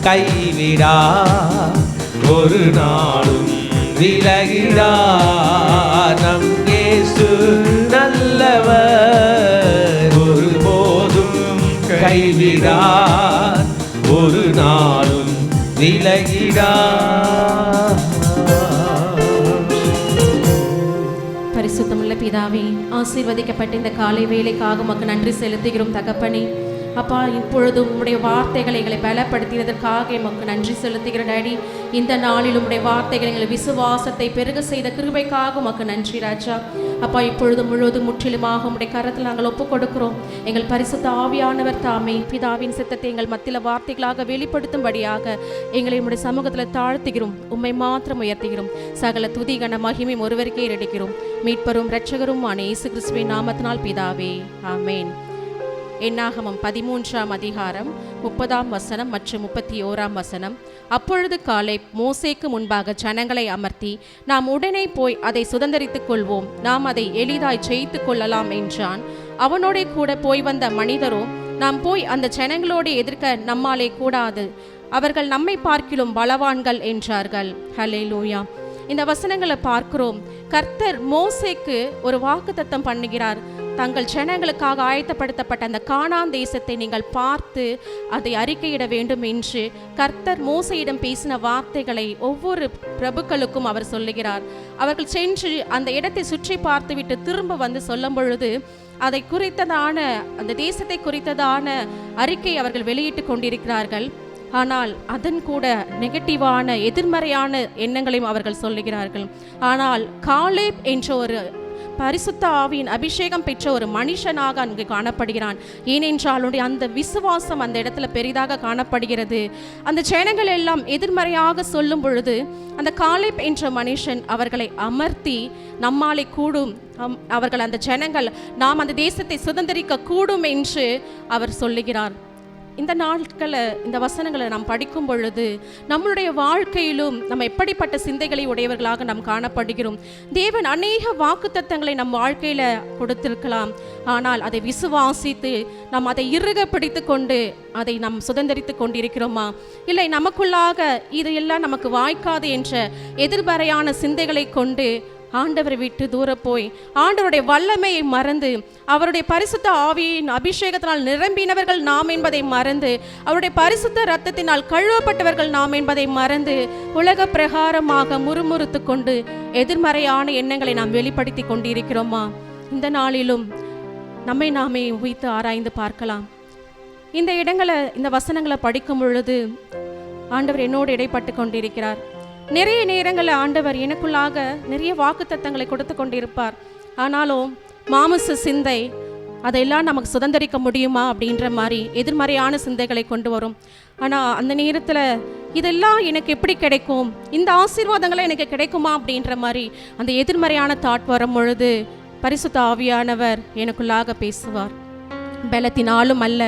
[SPEAKER 3] கைவிடா, ஒரு நாளும் விலகிடா. நம் இயேசு நல்லவர், ஒருபோதும் கைவிடா, ஒரு நாளும் விலகிடா.
[SPEAKER 1] பரிசுத்தமுள்ள பிதாவே, ஆசீர்வதிக்கப்பட்ட இந்த காலை வேளைக்காக உமக்கு நன்றி செலுத்துகிறோம் தகப்பனே. அப்பா, இப்பொழுதும் உம்முடைய வார்த்தைகளை எங்களை பலப்படுத்தியதற்காக எமக்கு நன்றி செலுத்துகிற டாடி. இந்த நாளில் உம்முடைய வார்த்தைகள் எங்களை விசுவாசத்தை பெருக செய்த கிருபைக்காக உமக்கு நன்றி ராஜா. அப்பா, இப்பொழுது முழுவதும் முற்றிலுமாக உம்முடைய கரத்தில் நாங்கள் ஒப்புக் கொடுக்கிறோம். எங்கள் பரிசுத்த ஆவியானவர் தாமே பிதாவின் சித்தத்தை எங்கள் மத்தியில் வார்த்தைகளாக வெளிப்படுத்தும்படியாக எங்களை உம்முடைய சமூகத்தில் தாழ்த்துகிறோம். உம்மை மாத்திரம் உயர்த்துகிறோம். சகல துதி கன மகிமை ஒருவருக்கே எடுக்கிறோம். மீட்பரும் இரட்சகருமான இயேசு கிறிஸ்துவின் நாமத்தினால் பிதாவே, ஆமேன். என்னாகமம் 13ஆம் அதிகாரம் 30ஆம் வசனம் மற்றும் 31ஆம் வசனம். அப்பொழுது காலேப் மோசேக்கு முன்பாக ஜனங்களை அமர்த்தி, நாம் உடனே போய் அதை சுதந்தரித்துக் கொள்வோம், நாம் அதை எளிதாய் ஜெயித்து கொள்ளலாம் என்றான். அவனோட கூட போய் வந்த மனிதரோ, நாம் போய் அந்த ஜனங்களோடு எதிர்க்க நம்மாலே கூடாது, அவர்கள் நம்மை பார்க்கிலும் பலவான்கள் என்றார்கள். ஹல்லேலூயா. இந்த வசனங்களை பார்க்கிறோம். கர்த்தர் மோசேக்கு ஒரு வாக்குத்தத்தம் பண்ணுகிறார். தங்கள் ஜனங்களுக்காக ஆயத்தப்படுத்தப்பட்ட அந்த கானான் தேசத்தை நீங்கள் பார்த்து அதை அறிக்கையிட வேண்டும் என்று கர்த்தர் மோசேயிடம் பேசின வார்த்தைகளை ஒவ்வொரு பிரபுக்களுக்கும் அவர் சொல்லுகிறார். அவர்கள் சென்று அந்த இடத்தை சுற்றி பார்த்துவிட்டு திரும்ப வந்து சொல்லும் பொழுது அதை குறித்ததான, அந்த தேசத்தை குறித்ததான அறிக்கை அவர்கள் வெளியிட்டு கொண்டிருக்கிறார்கள். ஆனால் அதன் கூட நெகட்டிவான, எதிர்மறையான எண்ணங்களையும் அவர்கள் சொல்லுகிறார்கள். ஆனால் காலேப் என்ற ஒரு பரிசுத்த ஆவியின் அபிஷேகம் பெற்ற ஒரு மனுஷனாக அங்கு காணப்படுகிறான். ஏனென்றால் அந்த விசுவாசம் அந்த இடத்துல பெரிதாக காணப்படுகிறது. அந்த ஜனங்கள் எல்லாம் எதிர்மறையாக சொல்லும் பொழுது அந்த காலேப் என்ற மனுஷன் அவர்களை அமர்த்தி, நம்மாலே கூடும், அவர்கள் அந்த ஜனங்கள் நாம் அந்த தேசத்தை சுதந்திரிக்க கூடும் என்று அவர் சொல்லுகிறார்.
[SPEAKER 4] இந்த நாட்களில் இந்த வசனங்களை நாம் படிக்கும் பொழுது நம்மளுடைய வாழ்க்கையிலும் நம்ம எப்படிப்பட்ட சிந்தைகளை உடையவர்களாக நாம் காணப்படுகிறோம். தேவன் அநேக வாக்குத்தத்தங்களை நம் வாழ்க்கையில் கொடுத்திருக்கலாம். ஆனால் அதை விசுவாசித்து நாம் அதை இறுக பிடித்து கொண்டு அதை நாம் சுதந்திரித்து கொண்டிருக்கிறோமா? இல்லை நமக்குள்ளாக இதையெல்லாம் நமக்கு வாய்க்காது என்ற எதிர்மறையான சிந்தைகளை கொண்டு ஆண்டவரை விட்டு தூர போய் ஆண்டவருடைய வல்லமையை மறந்து அவருடைய பரிசுத்த ஆவியின் அபிஷேகத்தினால் நிரம்பினவர்கள் நாம் என்பதை மறந்து அவருடைய பரிசுத்த இரத்தத்தினால் கழுவப்பட்டவர்கள் நாம் என்பதை மறந்து உலக பிரகாரமாக முறுமுறுத்து கொண்டு எதிர்மறையான எண்ணங்களை நாம் வெளிப்படுத்தி கொண்டிருக்கிறோமா? இந்த நாளிலும் நம்மை நாமே உய்த்து ஆராய்ந்து பார்க்கலாம். இந்த இடங்களை இந்த வசனங்களை படிக்கும் பொழுது ஆண்டவர் என்னோடு இடைப்பட்டு கொண்டிருக்கிறார். நிறைய நேரங்களில் ஆண்டவர் எனக்குள்ளாக நிறைய வாக்குத்தத்தங்களை கொடுத்து கொண்டிருப்பார். ஆனாலும் மாமிச சிந்தை அதையெல்லாம் நமக்கு சுதந்திரிக்க முடியுமா அப்படின்ற மாதிரி எதிர்மறையான சிந்தைகளை கொண்டு வரும். ஆனால் அந்த நேரத்தில் இதெல்லாம் எனக்கு எப்படி கிடைக்கும், இந்த ஆசீர்வாதங்களை எனக்கு கிடைக்குமா அப்படின்ற மாதிரி அந்த எதிர்மறையான தாட் வரும் பொழுது பரிசுத்த ஆவியானவர் எனக்குள்ளாக பேசுவார். பலத்தினாலும் அல்ல,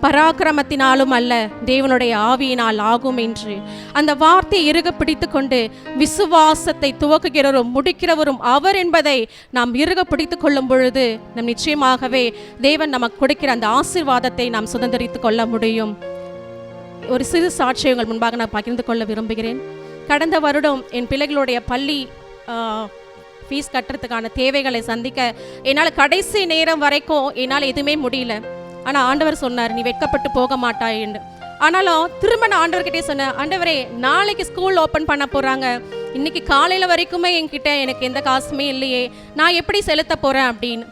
[SPEAKER 4] பராக்கிரமத்தினாலும் அல்ல, தேவனுடைய ஆவியினால் ஆகும் என்று அந்த வார்த்தையை இறுக பிடித்து கொண்டு விசுவாசத்தை துவக்குகிறவரும் முடிக்கிறவரும் அவர் என்பதை நாம் இறுக பிடித்து கொள்ளும் பொழுது நம் நிச்சயமாகவே தேவன் நமக்கு கொடுக்கிற அந்த ஆசீர்வாதத்தை நாம் சுதந்திரித்து கொள்ள முடியும். ஒரு சிறு சாட்சியங்கள் முன்பாக நான் பகிர்ந்து கொள்ள விரும்புகிறேன். கடந்த வருடம் என் பிள்ளைகளுடைய பள்ளி ஃபீஸ் கட்டுறதுக்கான தேவைகளை சந்திக்க என்னால் கடைசி நேரம் வரைக்கும் என்னால் எதுவுமே முடியல. ஆனால் ஆண்டவர் சொன்னார், நீ வெட்கப்பட்டு போக மாட்டாய் என்று. ஆனாலும் திரும்ப நான் ஆண்டவர்கிட்டே சொன்னேன், ஆண்டவரே நாளைக்கு ஸ்கூல் ஓப்பன் பண்ண போகிறாங்க, இன்னைக்கு காலையில் வரைக்குமே என்கிட்ட எனக்கு எந்த காசுமே இல்லையே, நான் எப்படி செலுத்த போகிறேன் அப்படின்னு.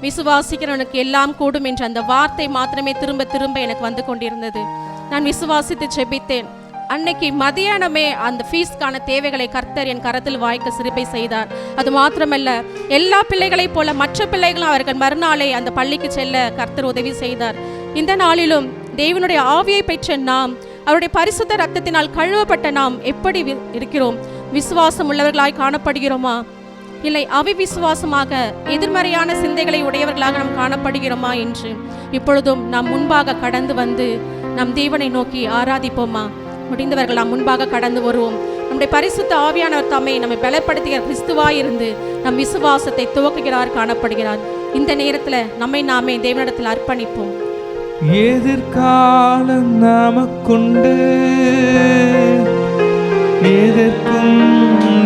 [SPEAKER 4] விசுவாசிக்கிறவனுக்கு எல்லாம் கூடும் என்ற அந்த வார்த்தை மாத்திரமே திரும்ப திரும்ப எனக்கு வந்து கொண்டிருந்தது. நான் விசுவாசித்து செபித்தேன். அன்னைக்கு மதியானமே அந்த ஃபீஸ்க்கான தேவைகளை கர்த்தர் என் கரத்தில் வாய்க்க சிறுபை செய்தார். அது மாத்திரமல்ல, எல்லா பிள்ளைகளைப் போல மற்ற பிள்ளைகளும் அவர்கள் மறுநாளே அந்த பள்ளிக்கு செல்ல கர்த்தர் உதவி செய்தார். இந்த நாளிலும் தேவனுடைய ஆவியை பெற்ற நாம், அவருடைய பரிசுத்த இரத்தத்தினால் கழுவப்பட்ட நாம் எப்படி இருக்கிறோம்? விசுவாசம் உள்ளவர்களாய் காணப்படுகிறோமா? இல்லை அவிவிசுவாசமாக எதிர்மறையான சிந்தைகளை உடையவர்களாக நாம் காணப்படுகிறோமா என்று இப்பொழுதும் நாம் முன்பாக கடந்து வந்து நம் தேவனை நோக்கி ஆராதிப்போமா? முடிந்தவர்கள் நாம் முன்பாக கடந்து வருவோம். நம்முடைய பரிசுத்த ஆவியானவர் தாமே நம்மை பலப்படுத்துகிற கிறிஸ்துவாய் இருந்து நம் விசுவாசத்தை துவக்குகிறார், காணப்படுகிறார். இந்த நேரத்தில் நம்மை நாமே தேவனிடத்தில் அர்ப்பணிப்போம்.
[SPEAKER 3] எதிர்காலம் நமக்குண்டு, எதற்கும்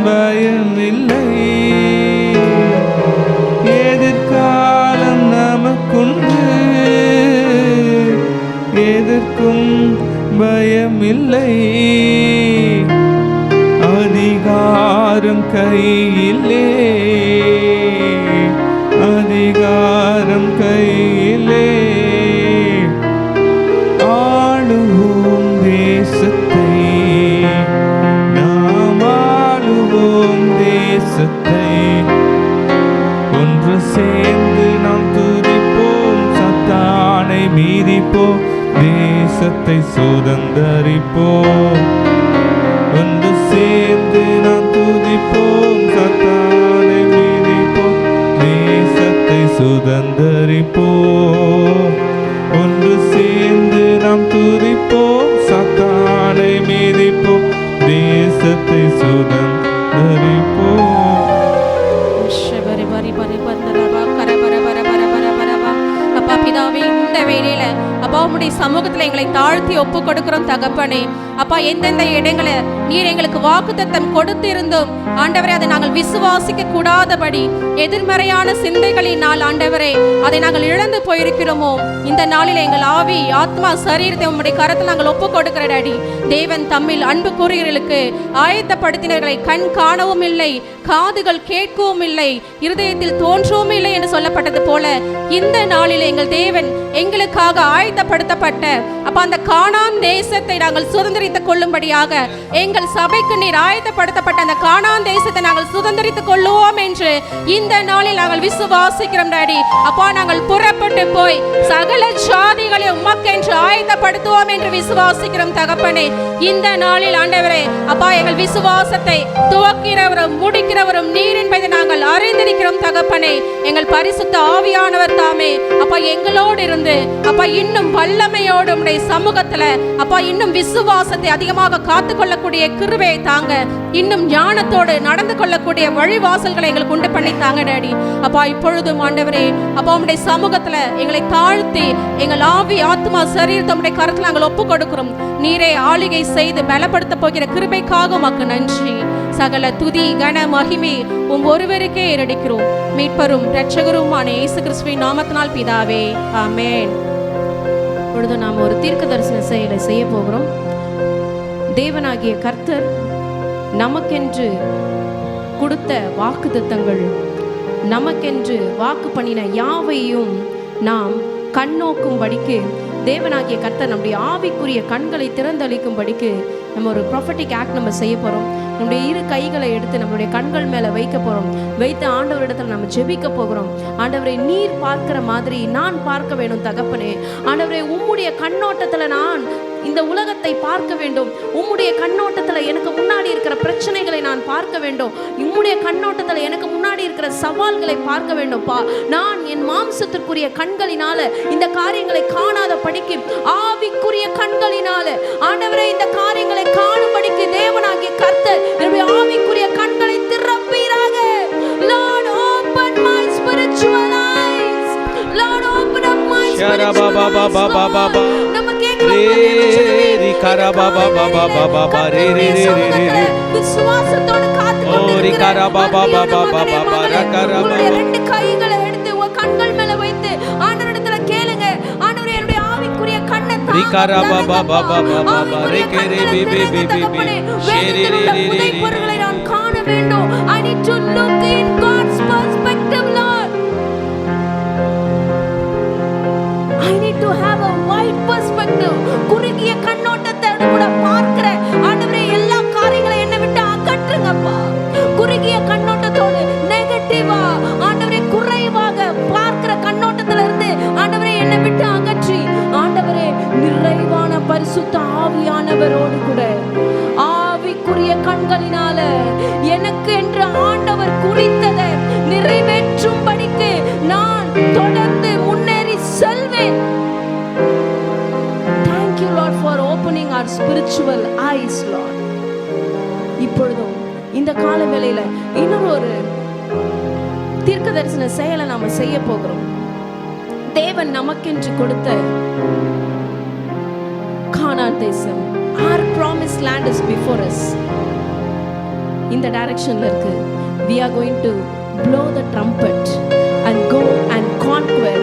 [SPEAKER 3] பயமில்லை. எதிர்காலம் நமக்குண்டு, எதற்கும் பயமில்லை. அதிகாரம் கையிலே, அதிகாரம் கையிலே. ஆளுவோம் தேசத்தை, நாம் ஆளுவோம் தேசத்தை. ஒன்று சேர்ந்து நாம் துதிப்போம், சத்தானை மீதிப்போம், தேசத்தை சுதந்தரிப்போம். ஒன்று சேர்ந்து நாம் துதிப்போம், சத்தானை மீதிப்போம், தேசத்தை சுதந்தரிப்போம். ஒன்று சேர்ந்து நாம் துதிப்போம், சத்தானை மீதிப்போம், தேசத்தை சுதந்தரிப்போம்.
[SPEAKER 4] அப்பா பிதாவே, இந்த வேளையில அப்பா உம்முடைய சமூகத்தில் எங்களை தாழ்த்தி ஒப்பு கொடுக்கிறோம் தகப்பனே. அப்பா எந்தெந்த இடங்களை நீர் எங்களுக்கு வாக்குத்தத்தம் கொடுத்திருந்தோம் ஆண்டவரே, அதை நாங்கள் விசுவாசிக்க கூடாதபடி எதிர்மறையான சிந்தைகளினால் ஆண்டவரே அதை நாங்கள் இழந்து போயிருக்கிறோமோ, இந்த நாளில் எங்கள் ஆவி ஆத்மா சரீரத்தை உம்முடைய கரத்தில் நாங்கள் ஒப்பு கொடுக்கிற டாடி. தேவன் தம்மில் அன்பு கூறுகிறவர்களுக்கு ஆயத்தப்படுத்தினர்களை கண் காணவும் இல்லை, காதுகள் கேட்கவும் இல்லை, இருதயத்தில் தோன்றவும் இல்லை என்று சொல்லப்பட்டது போல இந்த நாளில் எங்கள் தேவன் எங்களுக்காக ஆயத்தப்படுத்தப்பட்ட அப்ப அந்த கானான் தேசத்தை நாங்கள் சுதந்திரித்துக் கொள்ளும்படியாக எங்கள் சபைக்கு நீர் ஆயத்தப்படுத்தப்பட்ட அந்த கானான் தேசத்தை நாங்கள் சுதந்திரித்துக் கொள்ளுவோம் என்று இந்த நாளில் நாங்கள் விசுவாசிக்கிறோம் டாடி. அப்பா நாங்கள் புறப்பட்டு போய் சகல ஜாதிகள் காரியங்களை உமக்கென்று ஆயத்தப்படுத்துவோம் என்று விசுவாசிக்கிறோம் தகப்பனே. இந்த நாளில் ஆண்டவரே அப்பா, எங்கள் விசுவாசத்தை துவக்கிறவரும் முடிக்கிறவரும் நீர் என்பதை நாங்கள் அறிந்திருக்கிறோம் தகப்பனே. எங்கள் பரிசுத்த ஆவியானவர் தாமே அப்பா எங்களோடு இருந்து அப்பா இன்னும் வல்லமையோடு உம்முடைய சமூகத்துல அப்பா இன்னும் விசுவாசத்தை அதிகமாக காத்து கொள்ளக்கூடிய கிருபையை தாங்க. இன்னும் ஞானத்தோடு நடந்து கொள்ளக்கூடிய வழிவாசல்களை எங்களுக்கு உண்டு பண்ணி தாங்க டாடி. அப்பா இப்பொழுதும் ஆண்டவரே அப்பா உம்முடைய சமூகத்துல எங்களை தாழ்த்தி எங்கள் ஆவி ஆத்மா சரீரத்தை உம்முடைய கரத்துல நாங்கள் ஒப்பு கொடுக்கிறோம். நீரே ஆளுகை செய்து பலப்படுத்த போகிற கிருபைக்காக உமக்கு நன்றி. சகல துதி கன மகிமை ஒருவருக்கே ஏறடிக்கிறோம். மீட்பரும் இரட்சகருமான இயேசு கிறிஸ்துவின் நாமத்தினால் பிதாவே, ஆமென். இப்பொழுது நாம் ஒரு தீர்க்க தரிசன செயலை செய்ய போகிறோம். தேவனாகிய கர்த்தர் நமக்கென்று கொடுத்த வாக்குத்தத்தங்கள், நமக்கென்று வாக்கு பண்ணின யாவையும் நாம் கண்ணோக்கும்படிக்கு தேவனாகிய கர்த்தர் நம்முடைய ஆவிக்குரிய கண்களை திறந்தளிக்கும்படிக்கு நம்ம ஒரு ப்ராஃபட்டிக் ஆக்ட் நம்ம செய்ய போகிறோம். நம்முடைய இரு கைகளை எடுத்து நம்மளுடைய கண்கள் மேலே வைக்க போகிறோம். வைத்து ஆண்டவரிடத்தில் நம்ம ஜெபிக்க போகிறோம். ஆண்டவரை நீர் பார்க்கிற மாதிரி நான் பார்க்க வேணும் தகப்பனே. ஆண்டவரை உம்முடைய கண்ணோட்டத்தில் நான் இந்த உலகத்தை பார்க்க வேண்டும். உம்முடைய கண்ணோட்டத்தில் எனக்கு முன்னாடி இருக்கிற பிரச்சனைகளை நான் பார்க்க வேண்டும். உம்முடைய கண்ணோட்டத்தில் எனக்கு முன்னாடி இருக்கிற சவால்களை பார்க்க வேண்டும்ப்பா. நான் என் மாம்சத்திற்குரிய கண்களினால இந்த காரியங்களை காணாத படிக்கு ஆவிக்குரிய கண்களினால ஆண்டவரே இந்த காரியங்களை காணும்படிக்கு தேவனாகிய கர்த்தர் என்னுடைய ஆவிக்குரிய கண்களை திறப்பீராக. Lord, open my spiritual eyes. Lord, open up my spiritual eyes. விசுவாசத்தோடு ரெண்டு கைகளை எடுத்து உங்க கண்கள் மேல வைத்து ஆண்டவரிடத்துல கேளுங்க. ஆண்டவரே என்னுடைய ஆவிக்குரிய கண்ணை நான் காண வேண்டும். I need to look in God's perspective, Lord. I need to have a wide perspective. குறுகிய கண்ணோட்டத்தை கூட பார்க்கிற ஆண்டவரே எல்லா காரியங்களை என்னை விட்டு அகற்றுங்கப்பா. குறுகிய கண்ணோட்டத்தோடு நெகட்டிவா ஆண்டவரே குறைவாக பார்க்கிற கண்ணோட்டத்துல இருந்து ஆண்டவரே என்னை விட்டு அகற்றி ஆண்டவரே நிறைவான பரிசுத்த ஆவியானவரோடு கூட ஆவிக்குரிய கண்களினால எனக்கு என்று ஆண்டவர் குறித்ததை நிறைவேற்றும்படிக்கு நான் தொடர்ந்து முன்னேறி செல்வேன். Thank you Lord for opening our spiritual eyes, Lord. இப்பொழுதும் இந்த கால வேளையில இன்னொரு தீர்க்க தரிசன செயலை நாம செய்ய போகிறோம். தேவன் நமக்கென்று கொடுத்த கானான் தேசம், our promised land is before us. இந்த டைரக்ஷன்ல இருக்கு. We are going to blow the trumpet and go and conquer.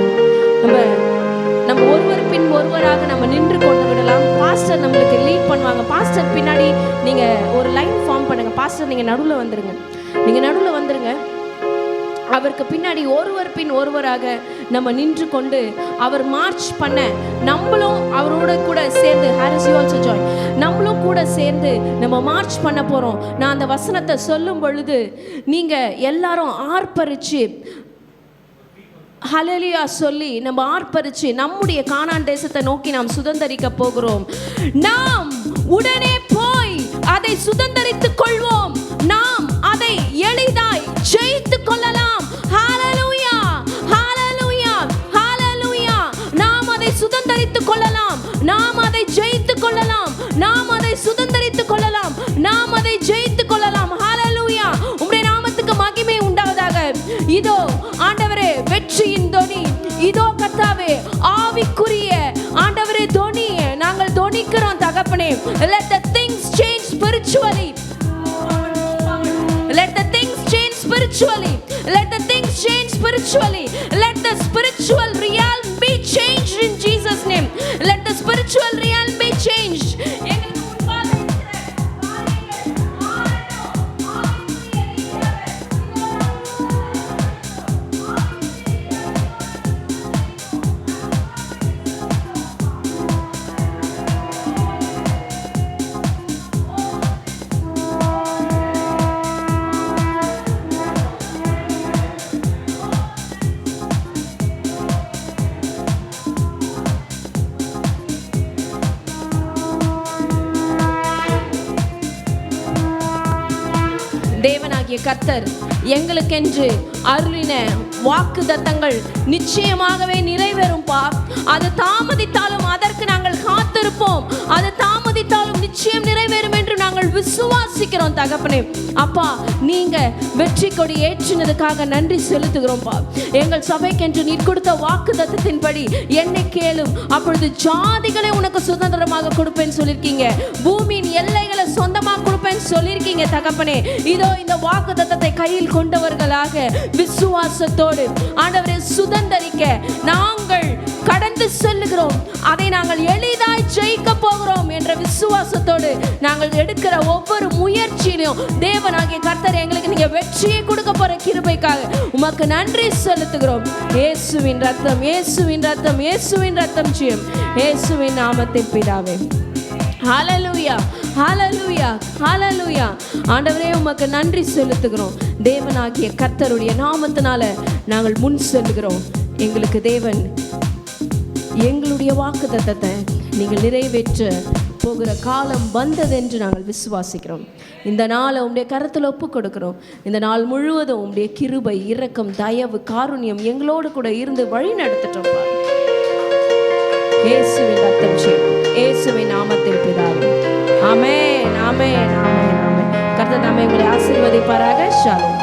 [SPEAKER 4] நம்ம ஒருவர் பின் ஒருவராக நம்ம நின்று கொண்டு விடலாம். பாஸ்டர் நம்மளுக்கு லீட் பண்ணுவாங்க. பாஸ்டர் பின்னாடி நீங்க ஒரு லைன் ஃபார்ம் பண்ணுங்க. பாஸ்டர் நீங்க நடுவில் வந்துருங்க. நீங்க நடுவில் வந்துருங்க. அவருக்கு பின்னாடி ஒருவர் பின் ஒருவராக நம்ம நின்று கொண்டு அவர் மார்ச் பண்ண நம்மளும் அவரோட கூட சேர்ந்து ஹாரிஸ் யூ ஆல்சோ ஜாயின் நம்மளும் கூட சேர்ந்து நம்ம மார்ச் பண்ண போகிறோம். நான் அந்த வசனத்தை சொல்லும் பொழுது நீங்கள் எல்லாரும் ஆர்ப்பரிச்சு ஹல்லேலூயா சொல்லி நம்ம ஆர்ப்பரிச்சு நம்முடைய கானான் தேசத்தை நோக்கி நாம் சுதந்தரிக்க போகிறோம். நாம் உடனே போய் அதை சுதந்தரித்துக் கொள்வோம். நாம் அதை எளிதாய் ஜெயித்து கொள்ளலாம். ஹல்லேலூயா, ஹல்லேலூயா, ஹல்லேலூயா. நாம் அதை சுதந்தரித்துக் கொள்ளலாம். நாம் அதை ஜெயித்து கொள்ளலாம். நாம் அதை சுதந்தரித்துக் கொள்ளலாம். நாம் அதை ஜெயித்து கொள்ளலாம். ஹல்லேலூயா. உம்முடைய நாமத்துக்கு மகிமை உண்டாவதாக. இதோ ஆண்டவரே வெற்றியின் தொனி, இதோ கர்த்தாவே ஆவிக்குரிய ஆண்டவரே தொனி நாங்கள் தொனிக்கிறோம் தகப்பனே. Let the things change spiritually. Let the things change spiritually. Let the things change spiritually. Let the spiritual realm be changed in Jesus name. Let the spiritual realm be changed. தேவனாகிய கர்த்தர் எங்களுக்கென்று அருளின வாக்குத்தத்தங்கள் நிச்சயமாகவே நிறைவேறும்பா. அது தாமதித்தாலும் அதற்கு நாங்கள் காத்திருப்போம். அது தாமதித்தாலும் நிச்சயம் நிறைவேறும் என்று நாங்கள் விசுவாசிக்கிறோம் தகப்பனே. அப்பா, நீங்க வெற்றி கொடி ஏற்றினதுக்காக நன்றி செலுத்துகிறோம்ப்பா. எங்கள் சபைக்கென்று நீர் கொடுத்த வாக்குத்தத்தத்தின்படி என்னை கேளும், அப்பொழுது ஜாதிகளை உனக்கு சுதந்திரமாக கொடுப்பேன்னு சொல்லியிருக்கீங்க. பூமியின் எல்லைகளை சொந்தமாக கொடுப்பேன்னு சொல்லியிருக்கீங்க தகப்பனே. இதோ இந்த வாக்குத்தத்தத்தை கையில் கொண்டவர்களாக விசுவாசத்தோடு ஆண்டவரை சுதந்தரிக்க நாங்கள் கடந்து செல்லுகிறோம். அதை நாங்கள் எளிதாய் ஜெயிக்க போகிறோம் என்ற விசுவாசத்தோடு நாங்கள் எடுக்கிற ஒவ்வொரு முயற்சியிலும் தேவனாகிய கர்த்தர் எங்களுக்கு நீங்க வெற்றியை கொடுக்க போற கிருபைக்காக உமக்கு நன்றி செலுத்துகிறோம். இயேசுவின் ரத்தம், இயேசுவின் ரத்தம், இயேசுவின் ரத்தம் ஜெயம், இயேசுவின் நாமத்தில் பிதாவே. ஹல்லேலூயா, ஹல்லேலூயா, ஹல்லேலூயா. ஆண்டவரே உமக்கு நன்றி செலுத்துகிறோம். தேவனாகிய கர்த்தருடைய நாமத்தினால நாங்கள் முன் செல்லுகிறோம். எங்களுக்கு தேவன் எங்களுடைய வாக்குத்தத்தத்தை நீங்கள் நிறைவேற்ற போகிற காலம் வந்ததென்று நாங்கள் விசுவாசிக்கிறோம். இந்த நாளை உம்முடைய கரத்தில் ஒப்பு கொடுக்கிறோம். இந்த நாள் முழுவதும் உம்முடைய கிருபை, இரக்கம், தயவு, காருண்யம் எங்களோடு கூட இருந்து வழி நடத்தட்டும். இயேசுவின் ரத்தம் ஜெயம், இயேசுவின் நாமத்தில் பிதாவே. ஆமென், ஆமென், ஆமென், ஆமென். கர்த்தர் நாமே உங்களை ஆசீர்வதிப்பாராக. ஷாலோம்.